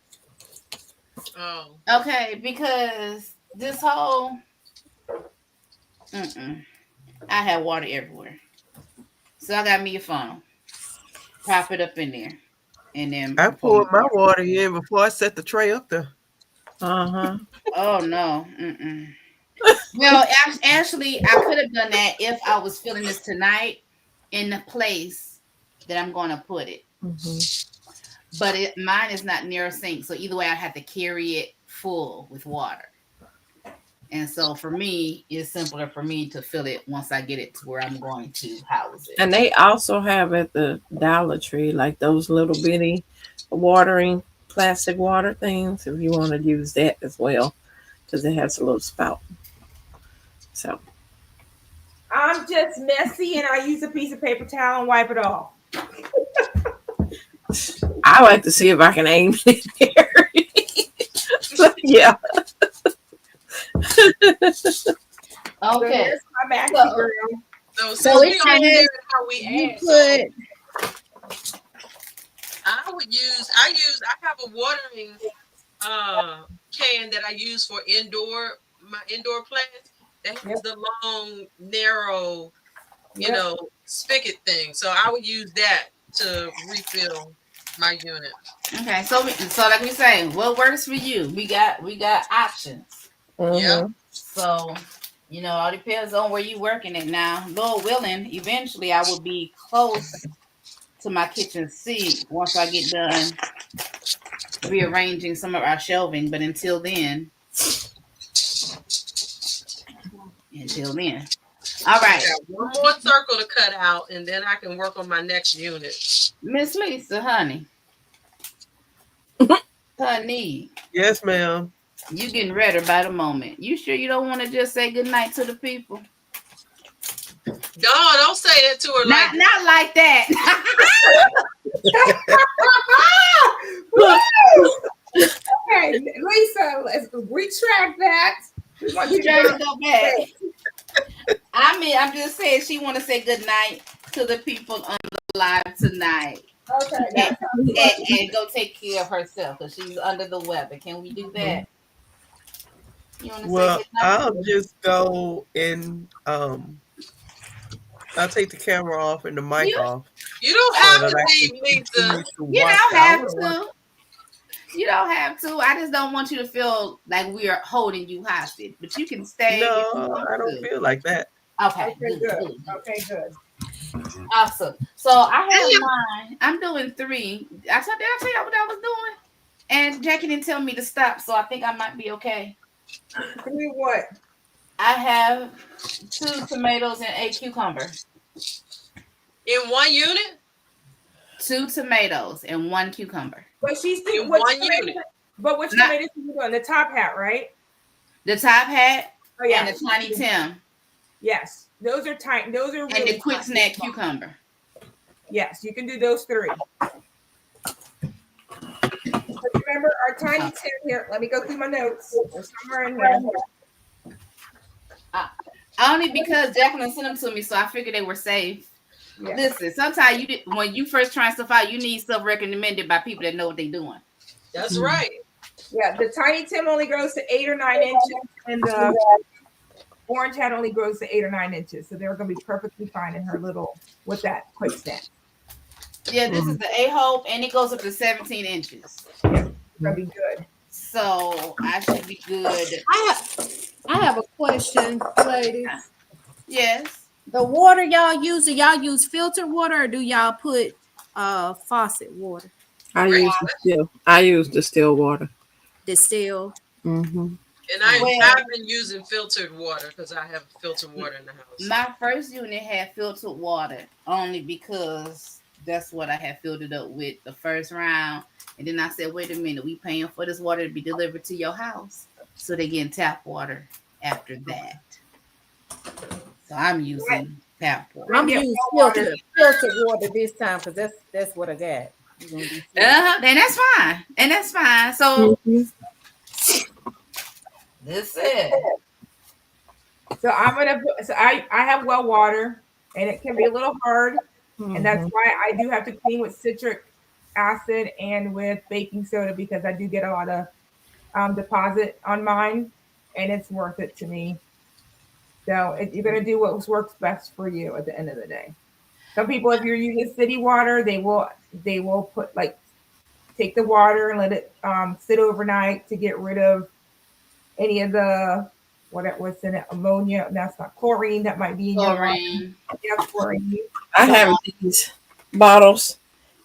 Oh. Okay, because this whole I had water everywhere. So I got me a funnel. Prop it up in there. And then I poured my water in before I set the tray up there. Uh-huh. Oh no. Well, actually, I could have done that if I was feeling this tonight in the place that I'm going to put it. But mine is not near a sink, so either way, I have to carry it full with water. And so for me, it's simpler for me to fill it once I get it to where I'm going to house it. And they also have at the Dollar Tree like those little bitty watering plastic water things if you want to use that as well, because it has a little spout. So I'm just messy and I use a piece of paper towel and wipe it off. I like to see if I can aim it there. Yeah. Okay. So here's my maxi girl. So it we on says there how we You add. So put I have a watering can that I use for my indoor plants that has the long, narrow, spigot thing. So I would use that to refill my unit. Okay. So like we say, what works for you? We got options. Yeah. So, all depends on where you working at now. Lord willing, eventually I will be close to my kitchen sink once I get done rearranging some of our shelving. But until then. All right. One more circle to cut out, and then I can work on my next unit. Miss Lisa, honey. Yes, ma'am. You getting redder by the moment. You sure you don't want to just say good night to the people? Don't say that to her Not like that. Okay, Lisa, let's retract that. We want you to go back. I'm just saying she want to say good night to the people on the live tonight. Okay. And go take care of herself because she's under the weather. Can we do that? Well, I'll just go and I'll take the camera off and the mic off. You don't have to leave, Lisa. You don't have to. You don't have to. I just don't want you to feel like we are holding you hostage. But you can stay. No, I don't feel like that. Okay, good. Okay, good. Awesome. So I have mine. I'm doing 3. Did I tell you what I was doing? And Jackie didn't tell me to stop, so I think I might be okay. 3 what? I have 2 tomatoes and a cucumber. In one unit? 2 tomatoes and 1 cucumber. But she's in one unit. But which tomatoes are you doing? The top hat, right? The top hat and the Tiny Tim. Yes. Those are tiny. Those are really and the quick snack cucumber. Yes, you can do those 3. Remember our Tiny Tim here. Let me go through my notes. There's somewhere in here. Only because Jacqueline sent them to me, so I figured they were safe. Yeah. Listen, sometimes when you first try stuff out, you need stuff recommended by people that know what they're doing. That's right. Yeah, the Tiny Tim only grows to 8 or 9 inches, and the orange hat only grows to 8 or 9 inches. So they're going to be perfectly fine in her little with that quick snack. Yeah, this is the A-Hope, and it goes up to 17 inches. Yeah, it's going to be good. So I should be good. I have a question, ladies. Yes. The water y'all use, do y'all use filtered water or do y'all put faucet water? I use the still water. Distilled. Mm-hmm. And Well, I've been using filtered water because I have filtered water in the house. my first unit had filtered water only because that's what I had filled it up with the first round. And then I said, wait a minute, we paying for this water to be delivered to your house. So they getting tap water after that. So I'm using tap water. Then I'm get using well water. filtered water this time because that's what I got. You're gonna be And that's fine. And that's fine. So Mhm. that's it. So I have well water, and it can be a little hard, and that's Mhm. why I do have to clean with citric acid and with baking soda because I do get a lot of deposit on mine, and it's worth it to me. So you're gonna do what works best for you at the end of the day. Some people, if you're using city water, they will put like take the water and let it sit overnight to get rid of any of the what's in it, ammonia. That's not chlorine that might be in your water. Chlorine. Yeah, chlorine. I So have these bottles,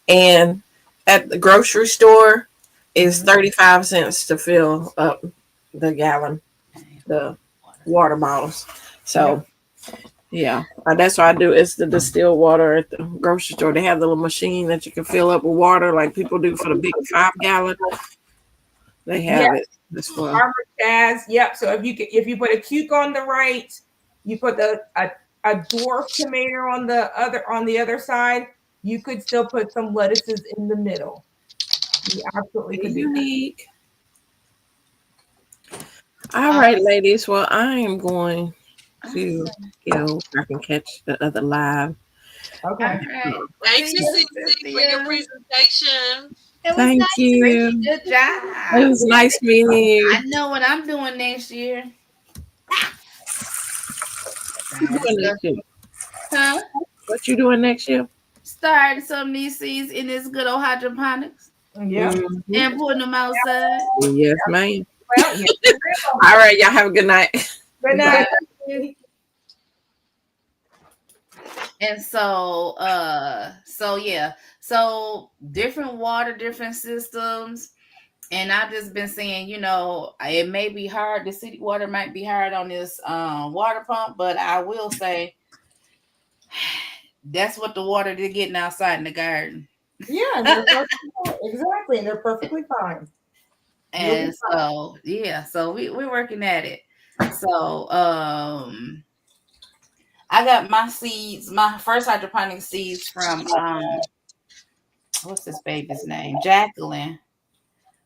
and at the grocery store, is Mhm. 35 cents to fill up the gallon, the water bottles. So Yep. yeah, that's what I do. It's the distilled water at the grocery store. They have the little machine that you can fill up with water, like people do for the big 5 gallon. They Yeah. have it as well. Farmer Jazz. Yep. So if you put a cuke on the right, you put a dwarf tomato on the other side. You could still put some lettuces in the middle. You absolutely could do that. Unique. All right, ladies. Well, I am going to awesome. go. I can catch the other live. All Okay. right. Thank See you, you, Cece, for your Cynthia. presentation. It was Thank nice to meet you. you. Good It job. was nice meeting you. I know what I'm doing next year. What you Trying doing stuff. next year? Huh? What you doing next year? Starting some of these seeds in this good old hydroponics Yep. Mhm. and putting them outside. Yes, ma'am. Well, yeah. All right, y'all have a good night. Good But night. and so yeah. So different water, different systems. And I've just been saying, it may be hard. The city water might be hard on this water pump, but I will say that's what the water they're getting outside in the garden. Yeah, they're perfectly fine. Exactly, and they're perfectly fine. You'll be And so yeah, so we're working at it. So I got my seeds, my first hydroponic seeds from what's this baby's name? Jacqueline.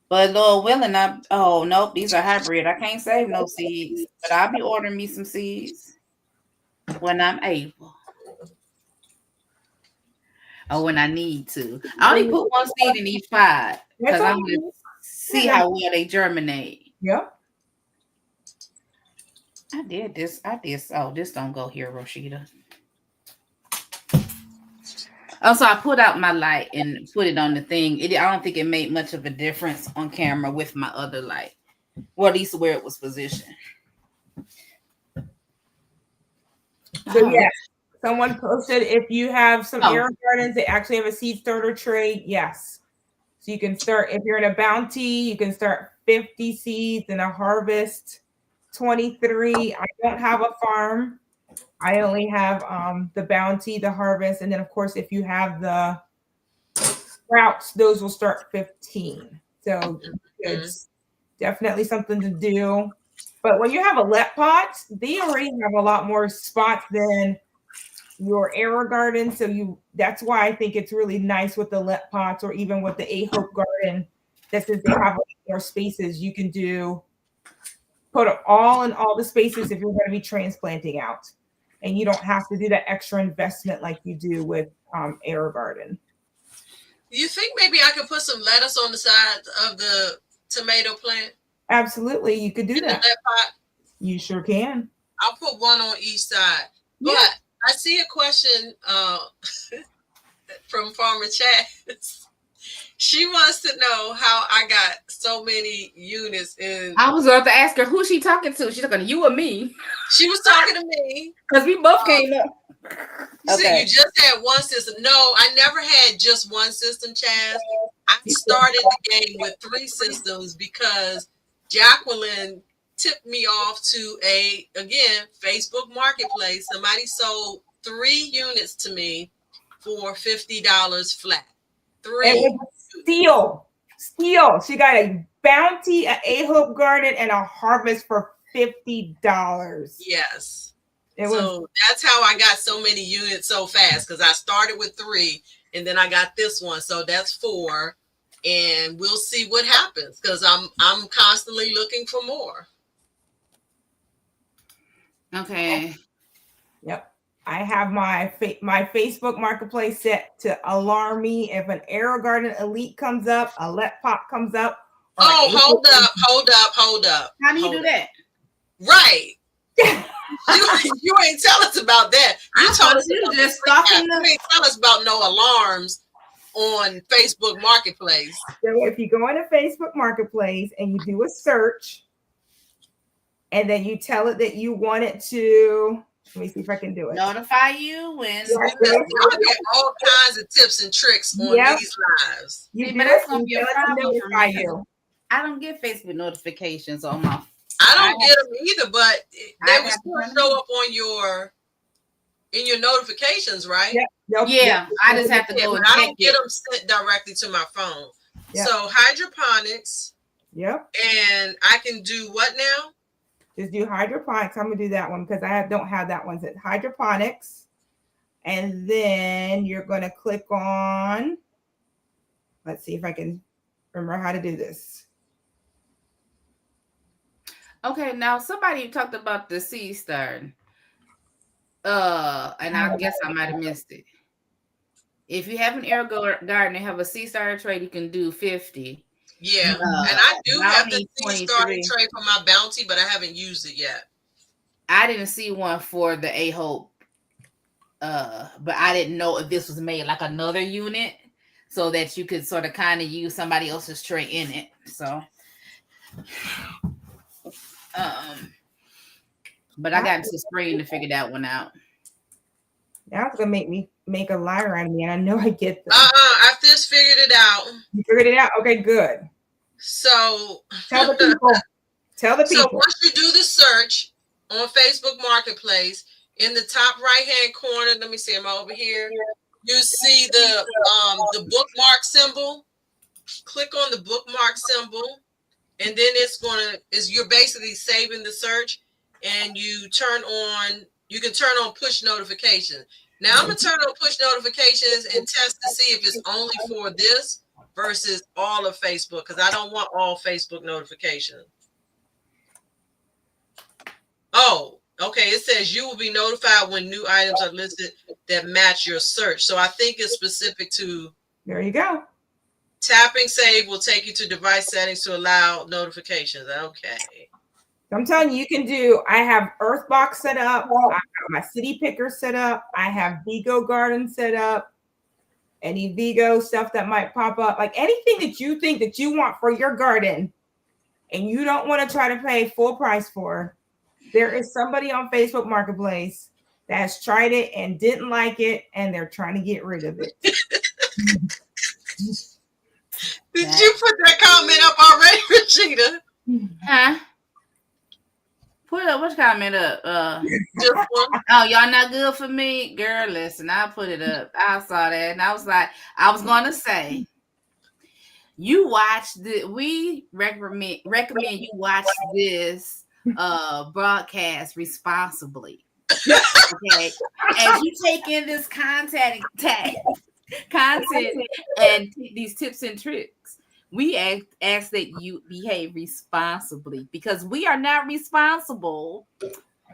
But Lord willing, oh nope, these are hybrid. I can't save no seeds. But I'll be ordering me some seeds when I'm able. Or when I need to. I only put one seed in each pot That's because I all. want to see Yeah. how well they germinate. Yep. I did this. Oh, this don't go here, Rashida. Also, I put out my light and put it on the thing. I don't think it made much of a difference on camera with my other light. Well, at least where it was positioned. So yeah, someone posted if you have some Oh. air gardens, they actually have a seed starter tray. Yes. So you can start if you're in a bounty, you can start 50 seeds in a harvest 23. I don't have a farm. I only have the bounty, the harvest, and then of course if you have the sprouts, those will start 15. So it's definitely something to do. But when you have a let pot, they already have a lot more spots than your air garden. So that's why I think it's really nice with the let pots or even with the A Hope garden. That since they have more spaces, you can put it all in all the spaces if you're going to be transplanting out. And you don't have to do that extra investment like you do with air garden. You think maybe I could put some lettuce on the side of the tomato plant? Absolutely, you could do In that. the left pot? You sure can. I'll put one on each side. But Yeah. I see a question from Farmer Chaz. She wants to know how I got so many units in. I was about to ask her who she talking to. She's talking to you or me? She was talking to me. Because we both came up. You said you just had one system. No, I never had just one system, Chaz. I started the game with 3 systems because Jacqueline tipped me off to a, again, Facebook Marketplace. Somebody sold 3 units to me for $50 flat. It 3. was steal. Steal. She got a bounty, an A-Hope garden, and a harvest for $50. Yes. It So was that's how I got so many units so fast, because I started with 3 and then I got this one. So that's 4. And we'll see what happens, because I'm constantly looking for more. Okay. Yep. I have my Facebook Marketplace set to alarm me if an AeroGarden Elite comes up, a Let Pop comes up. Oh, hold up. How do you do that? Right. you ain't tell us about that. You told us you about just stalking you ain't tell us about no alarms on Facebook Marketplace. So if you go into Facebook Marketplace and you do a search, and then you tell it that you want it to, let me see if I can do it. Notify you when. I get all kinds of tips and tricks on these lives. You See, do but that's it, gonna and be a tell it to problem for notify me. you. I don't get Facebook notifications on my. I don't get them either, but they will still show up on in your notifications, right? Yep. Nope. Yeah, I just have to go but and I check don't get it. them sent directly to my phone. Yep. So hydroponics, Yep. and I can do what now? Just do hydroponics. I'm gonna do that one because don't have that one. It's hydroponics, and then you're gonna click on. Let's see if I can remember how to do this. Okay, now somebody talked about the seed starting. And I guess I might have missed it. If you have an air garden and have a seed starter tray, you can do 50. Yeah, and I do have the seed starter tray for my bounty, but I haven't used it yet. I didn't see one for the A-Hope, but I didn't know if this was made like another unit so that you could sort of kind of use somebody else's tray in it. So, but I got into spring to figure that one out. Now it's gonna make me make a liar out of me, and I know I get this. I just figured it out. You figured it out? Okay, good. So tell the people. Tell the people. So once you do the search on Facebook Marketplace, in the top right-hand corner, let me see, am I over here? You see the bookmark symbol. Click on the bookmark symbol, and then you're basically saving the search, and you can turn on push notifications. Now I'm gonna turn on push notifications and test to see if it's only for this versus all of Facebook, because I don't want all Facebook notifications. Oh, okay. It says you will be notified when new items are listed that match your search. So I think it's specific to. There you go. Tapping save will take you to device settings to allow notifications. Okay. I'm telling you, you can do. I have Earthbox set up. I have my City Picker set up. I have Vigo Garden set up. Any Vigo stuff that might pop up, like anything that you think that you want for your garden, and you don't want to try to pay full price for. There is somebody on Facebook Marketplace that has tried it and didn't like it, and they're trying to get rid of it. Did you put that comment up already, Rashida? Huh? Put up which comment up? Just one. Oh, y'all not good for me, girl. Listen, I put it up. I saw that, and I was gonna say, you watch we recommend you watch this broadcast responsibly. Okay, as you take in this content and these tips and tricks, we ask that you behave responsibly, because we are not responsible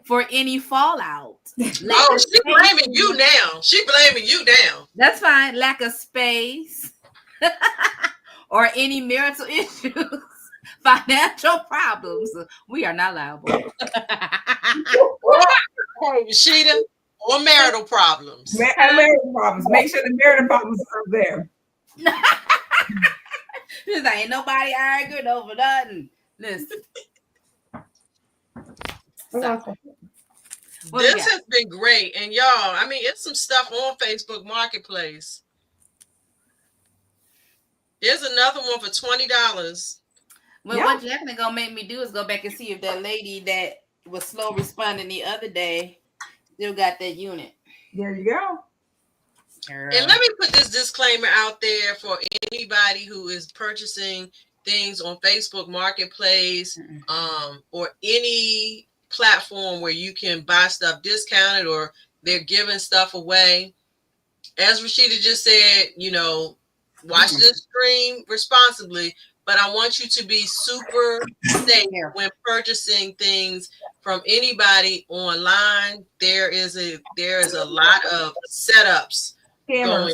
for any fallout. She's blaming you now. She's blaming you now. That's fine. Lack of space or any marital issues, financial problems, we are not liable. Hey, Rashida, or marital problems. Marital problems. Make sure the marital problems are there. There's ain't nobody arguing over nothing. Listen. This has been great. And y'all, I mean, it's some stuff on Facebook Marketplace. There's another one for $20. Well, Yeah. what Jacqueline gonna make me do is go back and see if that lady that was slow responding the other day still got that unit. There you go. And let me put this disclaimer out there for anybody who is purchasing things on Facebook Marketplace, or any platform where you can buy stuff discounted or they're giving stuff away. As Rashida just said, watch this stream responsibly, but I want you to be super safe when purchasing things from anybody online. There is a lot of setups going on.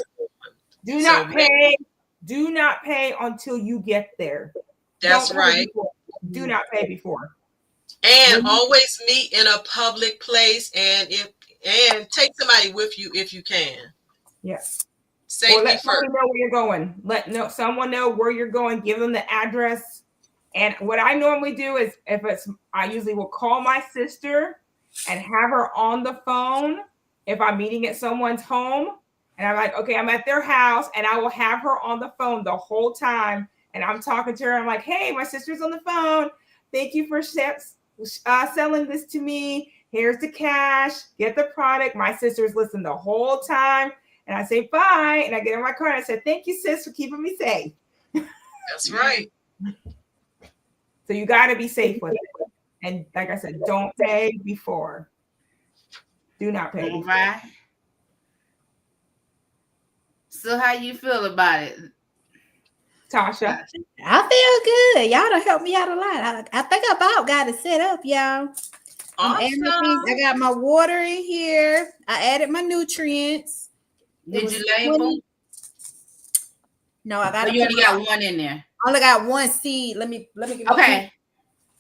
Do not pay. Do not pay until you get there. That's right. Do not pay before. And always meet in a public place, and take somebody with you if you can. Yes. Safety let first. Know where you're going. Let someone know where you're going. Give them the address. And what I normally do is, I usually will call my sister and have her on the phone if I'm meeting at someone's home. And I'm like, okay, I'm at their house, and I will have her on the phone the whole time. And I'm talking to her. I'm like, hey, my sister's on the phone. Thank you for selling this to me. Here's the cash. Get the product. My sister's listening the whole time. And I say, bye. And I get in my car and I said, thank you, sis, for keeping me safe. That's right. So you got to be safe with it. And like I said, don't pay before. Do not pay before. Right. So how you feel about it, Tasha? I feel good. Y'all done helped me out a lot. I think I about got it set up, y'all. Awesome. I got my water in here. I added my nutrients. Did you label? No, I got. You only got one in there. I only got one seed. Let me get okay.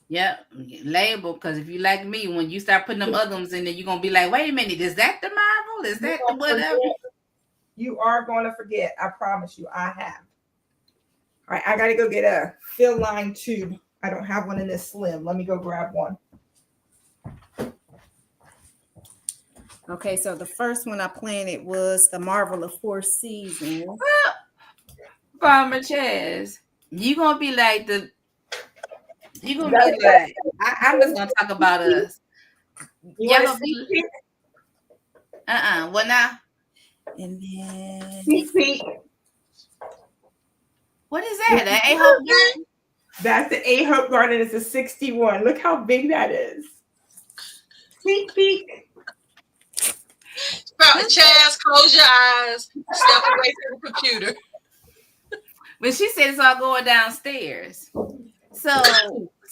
Yep, label, because if you like me, when you start putting them other ones in there, you're gonna be like, wait a minute, is that the marvel? Is that the whatever? You are going to forget. I promise you, I have. All right, I got to go get a fill line tube. I don't have one in this slim. Let me go grab one. Okay, so the first one I planted was the Marvel of Four Seasons. Farmer Chaz, you gonna be like I'm just gonna talk about us. You want to see? What now? And then what is that? That A-Hope Garden? That's the A-Hope Garden. It's a 61. Look how big that is. Sneak peek. Chaz, close your eyes. Step away from the computer. But she said it's all going downstairs. So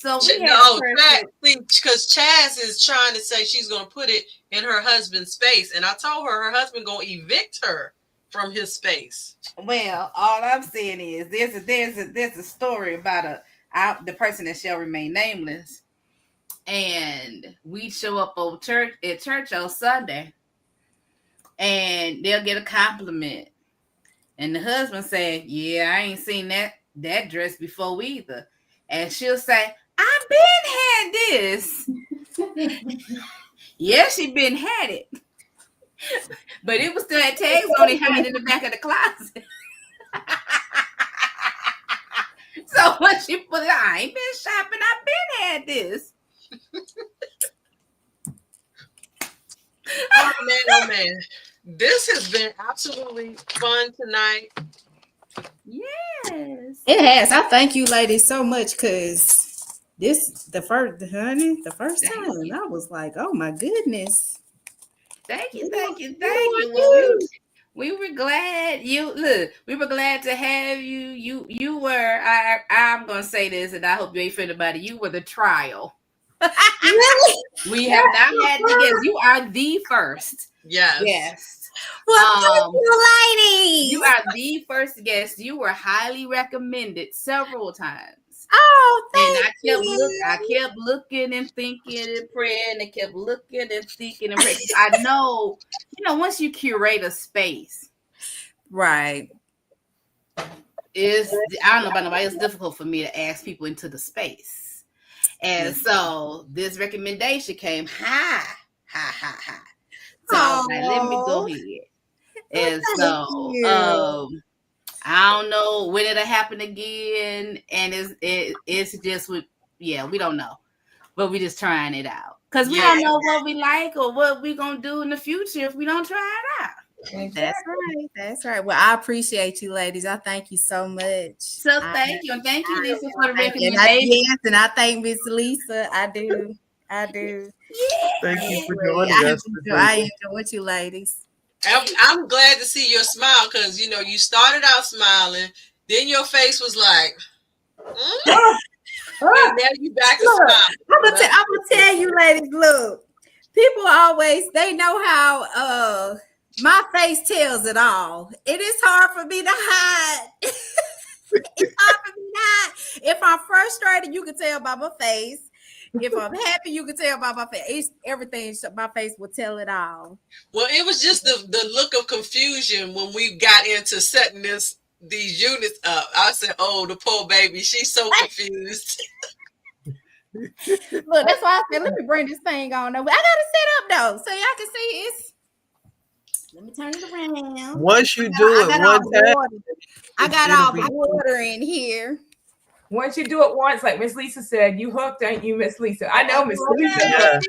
we because Chaz is trying to say she's going to put it in her husband's space, and I told her husband going to evict her from his space. Well, all I'm saying is there's a story about the person that shall remain nameless, and we show up at church on Sunday, and they'll get a compliment, and the husband say, "Yeah, I ain't seen that dress before either," and she'll say, "I've been had this." Yeah, she been had it. But it was still had tags on it hanging in the back of the closet. So when she put it, I ain't been shopping. I've been had this. Oh man. This has been absolutely fun tonight. Yes. It has. I thank you ladies so much, because the first time I was like, oh my goodness. Thank you. Well, we were glad we were glad to have you. You were, I'm gonna say this, and I hope you ain't offended about it. You were the trial. Really? We have not had the guest. You are the first. Yes. Well, thank you, ladies. You are the first guest. You were highly recommended several times. Oh, and I kept looking and thinking and praying, and kept looking and thinking and praying. I know, once you curate a space, right? I don't know about nobody. It's difficult for me to ask people into the space, and so this recommendation came high. So I was like, let me go ahead. And so I don't know when it'll happen again, and it's just we don't know, but we just trying it out because we Yeah. don't know what we like or what we gonna do in the future if we don't try it out. That's right. That's right. Well, I appreciate you, ladies. I thank you so much. So thank you, and thank you, Lisa, for the And recommendation. yes, and I thank Miss Lisa. I do. I do. Thank you for Really, joining us I today. enjoy you, ladies. I'm glad to see your smile because you started out smiling, then your face was like, and now you back to Look, smiling. I'm gonna tell you, ladies. Look, people always they know how my face tells it all. It is hard for me to hide. It's hard for me to hide. If I'm frustrated, you can tell by my face. If I'm happy, you can tell by my face. Everything, my face will tell it all. Well, it was just the look of confusion when we got into setting these units up. I said, "Oh, the poor baby, she's so confused." Look, that's why I said, let me bring this thing on. I got to set up though, so y'all can see it's. Let me turn it around. Once you do it one time, I got all the water in here. Once you do it once, like Miss Lisa said, you hooked, ain't you, Miss Lisa? I know Miss Lisa.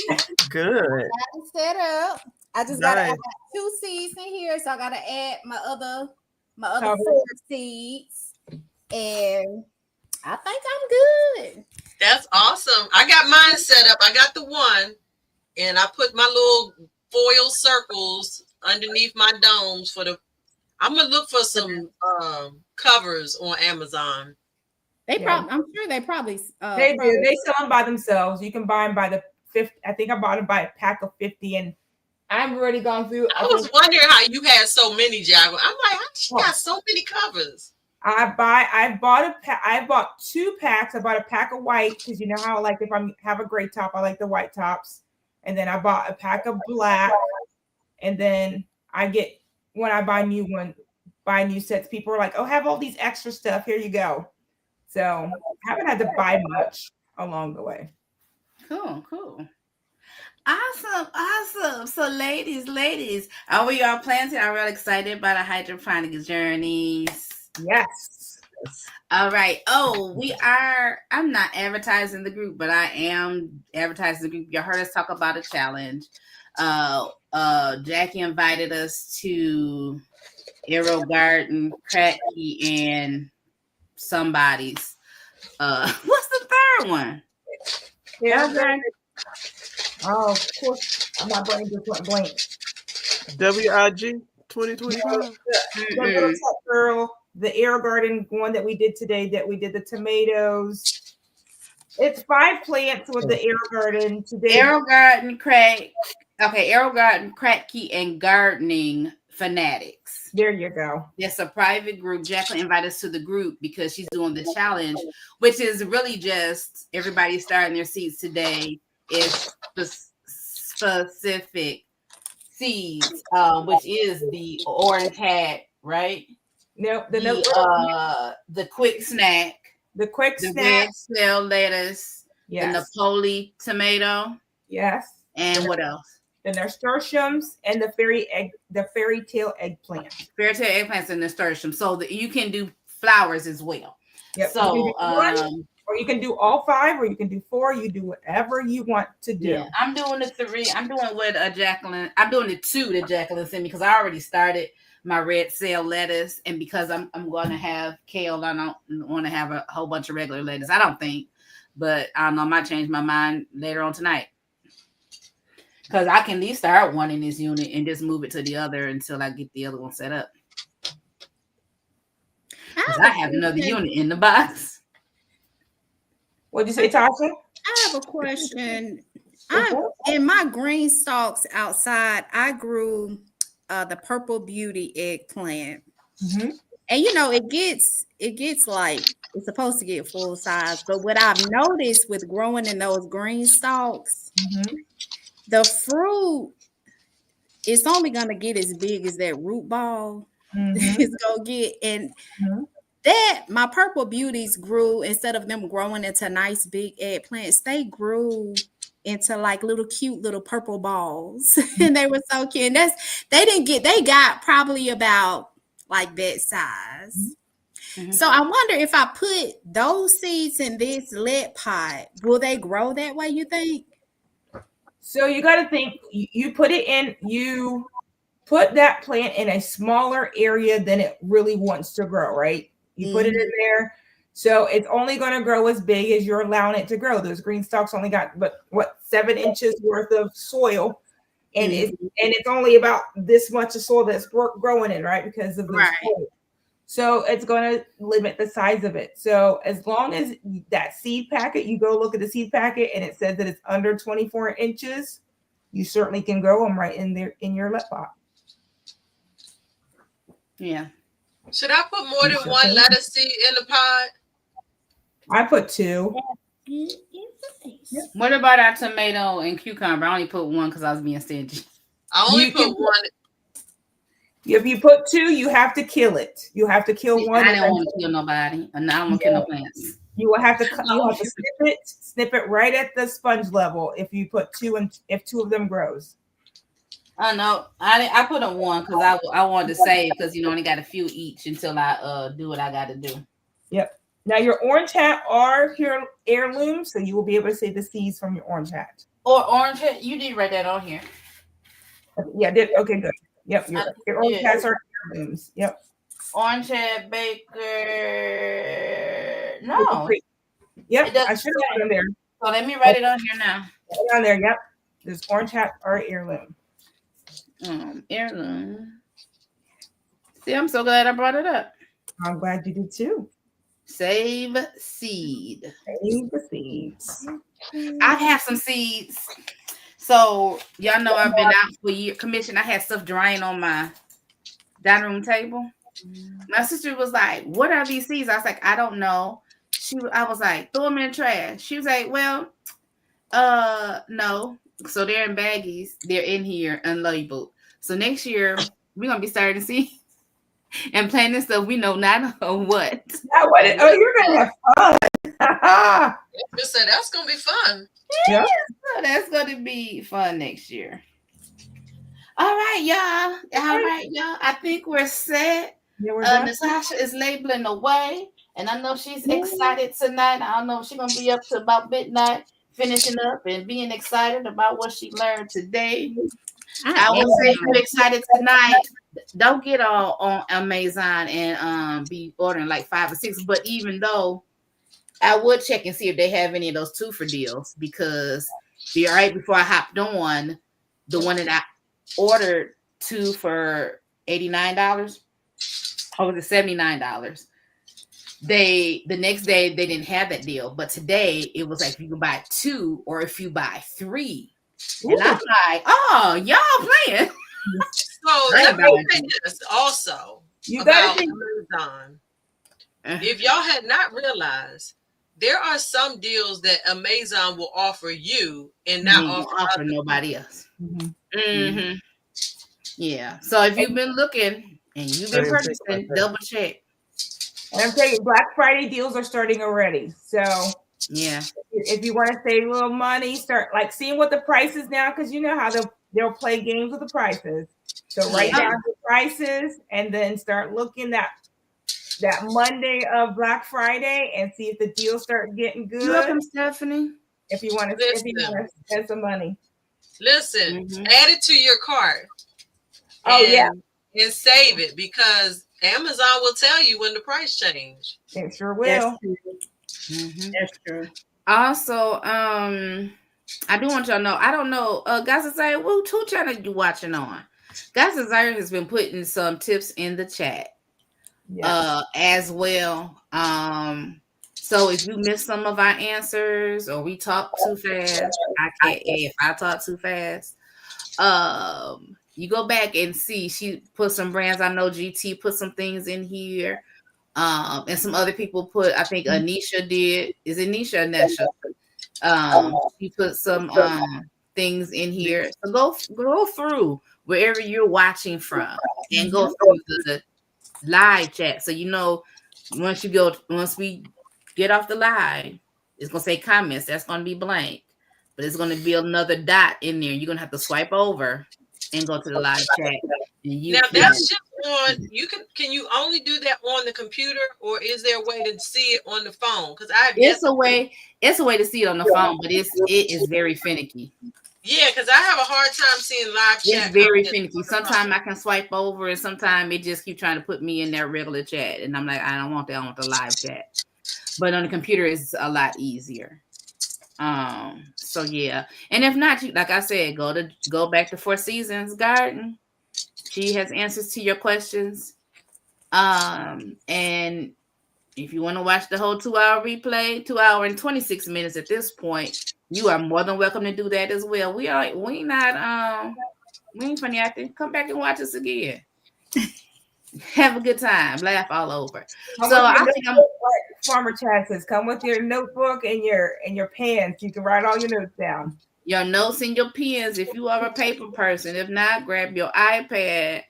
yeah. Good. Got it set up. I just got to add 2 seeds in here, so I got to add my other 4 seeds, and I think I'm good. That's awesome. I got mine set up. I got the one, and I put my little foil circles underneath my domes for the. I'm gonna look for some covers on Amazon. They probably, I'm sure they probably. They do. They sell them by themselves. You can buy them by the 50. I think I bought them by a pack of 50, and I'm already gone through. I was wondering how you had so many, Jaguar. I'm like, how she got so many covers? I bought 2 packs. I bought a pack of white because you know how like if I have a gray top, I like the white tops, and then I bought a pack of black, and then I get when I buy new sets, people are like, "Oh, have all these extra stuff. Here you go." So I haven't had to buy much along the way. Cool. Awesome. So ladies, are we all planting? Are we all excited about our hydroponics journeys? Yes. All right. Oh, I'm not advertising the group, but I am advertising the group. You heard us talk about a challenge. Jackie invited us to Aero Garden, Cracky, and somebody's. What's the third one? Yeah. Oh, of course. My brain just went blank. WIG 2025. The little tech girl, the Air Garden one that we did today, that we did the tomatoes. It's 5 plants with the Air Garden today. Aero Garden, Cracky, and Gardening Fanatics. There you go. It's a private group. Jacqueline invited us to the group because she's doing the challenge, which is really just everybody starting their seeds today. Is specific seeds, which is the orange hat, right? No, the quick snack, the snack, red cell lettuce, yes, the Napoli tomato, yes, and what else? The nasturtiums and the fairy tale eggplant. Fairy tale eggplants and nasturtium. So that you can do flowers as well. Yep. So or you can do all 5, or you can do 4. You do whatever you want to do. Yeah, I'm doing the 3. I'm doing what Jacqueline. I'm doing the 2 that Jacqueline sent me because I already started my red cell lettuce, and because I'm going to have kale, I don't want to have a whole bunch of regular lettuce. I don't think, but I don't know. I might change my mind later on tonight because I can at least start one in this unit and just move it to the other until I get the other one set up. I have another unit in the box. What'd you say, Tasha? I have a question. In my green stalks outside, I grew the Purple Beauty eggplant, and it gets like it's supposed to get full size. But what I've noticed with growing in those green stalks, the fruit it's only gonna get as big as that root ball it's gonna get, and that my Purple Beauties grew, instead of them growing into nice big eggplants, they grew into like little cute little purple balls and they were so cute. And they got probably about like that size. Mm-hmm. So I wonder if I put those seeds in this lead pot, will they grow that way, you think? So you got to think, you put it in, you put that plant in a smaller area than it really wants to grow, right? You put it in there. So it's only going to grow as big as you're allowing it to grow. Those green stalks only got, but what, 7 inches worth of soil. And it's only about this much of soil that's growing in, right? Because of the soil. So it's going to limit the size of it. So as long as that seed packet, you go look at the seed packet and it says that it's under 24 inches, you certainly can grow them right in there in your lead pot. Yeah. Should I put more than one lettuce seed in the pot? I put 2. What about our tomato and cucumber? I only put 1 because I was being stingy. I only put 1. If you put 2, you have to kill it. You have to kill one. I don't want to kill nobody, and I don't want to kill no plants. You will have to snip it right at the sponge level if you put 2 and if 2 of them grows. I know. I put a 1 because I wanted to save because only got a few each until I do what I got to do. Yep. Now your orange hat are here heirlooms, so you will be able to see the seeds from your orange hat. Or orange hat, you did write that on here. Yeah, did okay, good. Yep, your orange hats are heirlooms. Yep. Orange hat, Baker. No. Yep, I should have put them there. So let me write it on here now. On there, yep. This orange hat are heirloom. Heirloom. See, I'm so glad I brought it up. I'm glad you did too. Save seed. Save the seeds. I have some seeds. So y'all know I've been out for a year. Commission. I had stuff drying on my dining room table. My sister was like, "What are these seeds?" I was like, "I don't know." I was like, "Throw them in the trash." She was like, "Well, no." So they're in baggies. They're in here unlabeled. So next year we're gonna be starting to see and planting stuff we know not what. Not what it, oh, you're gonna have fun. Just said that's gonna be fun. Yeah. So that's gonna be fun next year. All right, y'all. I think we're set. Yeah, Natasha is labeling away, and I know she's excited tonight. I don't know if she's gonna be up to about midnight, finishing up and being excited about what she learned today. I will say if you're excited tonight, don't get all on Amazon and be ordering like 5 or 6. But even though I would check and see if they have any of those 2 for deals, because right before I hopped on the one that I ordered 2 for $89, or was it $79? The next day they didn't have that deal, but today it was like you can buy 2 or if you buy 3. And I'm like, oh, y'all playing. So let me say this also about Amazon. If y'all had not realized, there are some deals that Amazon will offer you and not offer nobody else. Yeah. So if you've been looking and you've been purchasing, double check. And I'm telling you, Black Friday deals are starting already. So yeah, if you want to save a little money, start like seeing what the price is now, because you know how they'll play games with the prices. So write down the prices and then start looking that Monday of Black Friday and see if the deals start getting good. Welcome, Stephanie. If you want to spend some money. Listen, add it to your cart. And save it, because Amazon will tell you when the price change. It sure will. That's true. Also, I do want y'all to know, I don't know, guys, Desire, who channel you watching on? Guys, Desire has been putting some tips in the chat as well. So if you missed some of our answers or we talk too fast, if I talk too fast, you go back and see, she put some brands. I know GT put some things in here. And some other people put, I think Anisha did. Is it Nisha or Nesha? She put some things in here. So go through wherever you're watching from and go through the live chat. So once we get off the live, it's gonna say comments. That's gonna be blank, but it's gonna be another dot in there. You're gonna have to swipe over and go to the live chat. And now that's just on can you only do that on the computer, or is there a way to see it on the phone? Because I have yet It's a way to see it on the phone, but it is very finicky. Yeah, because I have a hard time seeing live It's chat. very finicky. Sometimes I can swipe over, and sometimes it just keep trying to put me in that regular chat, and I'm like, I don't want that. I want the live chat. But on the computer, it's a lot easier. So yeah, and if not, like I said, go back to Four Seasons Garden. She has answers to your questions. And if you want to watch the whole 2-hour replay, 2 hour and 26 minutes at this point, you are more than welcome to do that as well. We ain't funny acting. Come back and watch us again. Have a good time, laugh all over. So I think I'm Farmer Chad says, come with your notebook and your pens. You can write all your notes down. Your notes and your pens if you are a paper person. If not, grab your iPad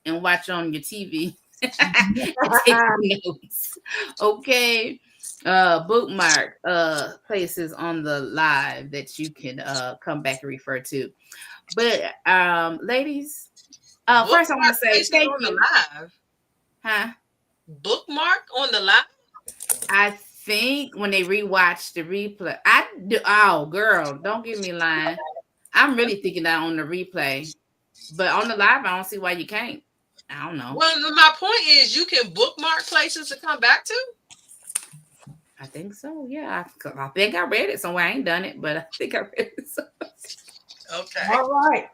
and watch on your TV. And take notes. Okay. Bookmark places on the live that you can come back and refer to. But ladies, first I want to say thank you. The live. Huh? Bookmark on the live? I think when they rewatch the replay, I do. Oh, girl, don't get me lying. I'm really thinking that on the replay, but on the live, I don't see why you can't. I don't know. Well, my point is, you can bookmark places to come back to. I think so. Yeah, I think I read it somewhere. I ain't done it, but I think I read it somewhere. Okay. All right.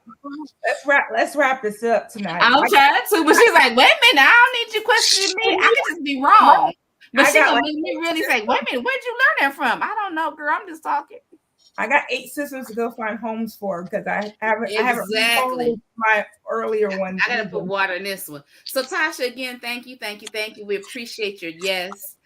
Let's wrap this up tonight. I'm trying to, but she's like, wait a minute, I don't need you questioning me. I could just be wrong. But she's gonna make me really say, wait a minute, where'd you learn that from? I don't know, girl. I'm just talking. I got 8 systems to go find homes for because I haven't my earlier ones. I gotta put water in this one. So Tasha, again, thank you. We appreciate your yes.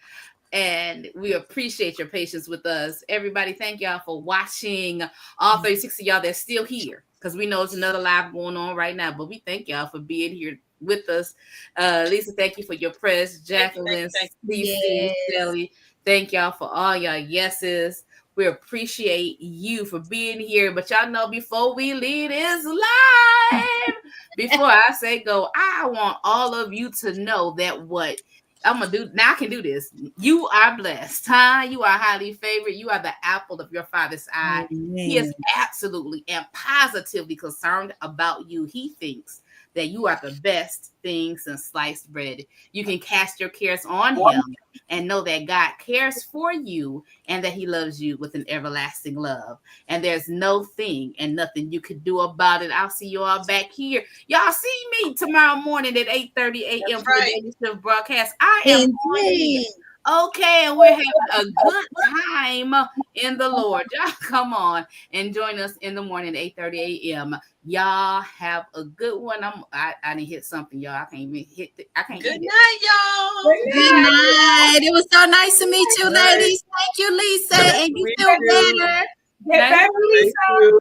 And we appreciate your patience with us. Everybody, thank y'all for watching. All 36 of y'all that's still here, because we know it's another live going on right now, but we thank y'all for being here with us. Lisa, thank you for your press. Jacqueline, Stacey, Shelly, thank y'all for all y'all yeses. We appreciate you for being here. But y'all know, before we leave this live, before I say go, I want all of you to know that what I'm gonna do now, I can do this. You are blessed, huh? You are highly favored. You are the apple of your father's eye. Amen. He is absolutely and positively concerned about you. He thinks that you are the best thing since sliced bread. You can cast your cares on him and know that God cares for you and that he loves you with an everlasting love. And there's no thing and nothing you can do about it. I'll see you all back here. Y'all see me tomorrow morning at 8:30 a.m. for the Daily Shift broadcast. I am morning. Okay, and we're having a good time in the Lord. Y'all come on and join us in the morning at 8:30 a.m. Y'all have a good one. I didn't hit something, y'all. I can't even hit it. I can't. Good night, y'all. Good night. It was so nice to meet you, ladies. Thank you, Lisa. And you feel better. Get better, Lisa.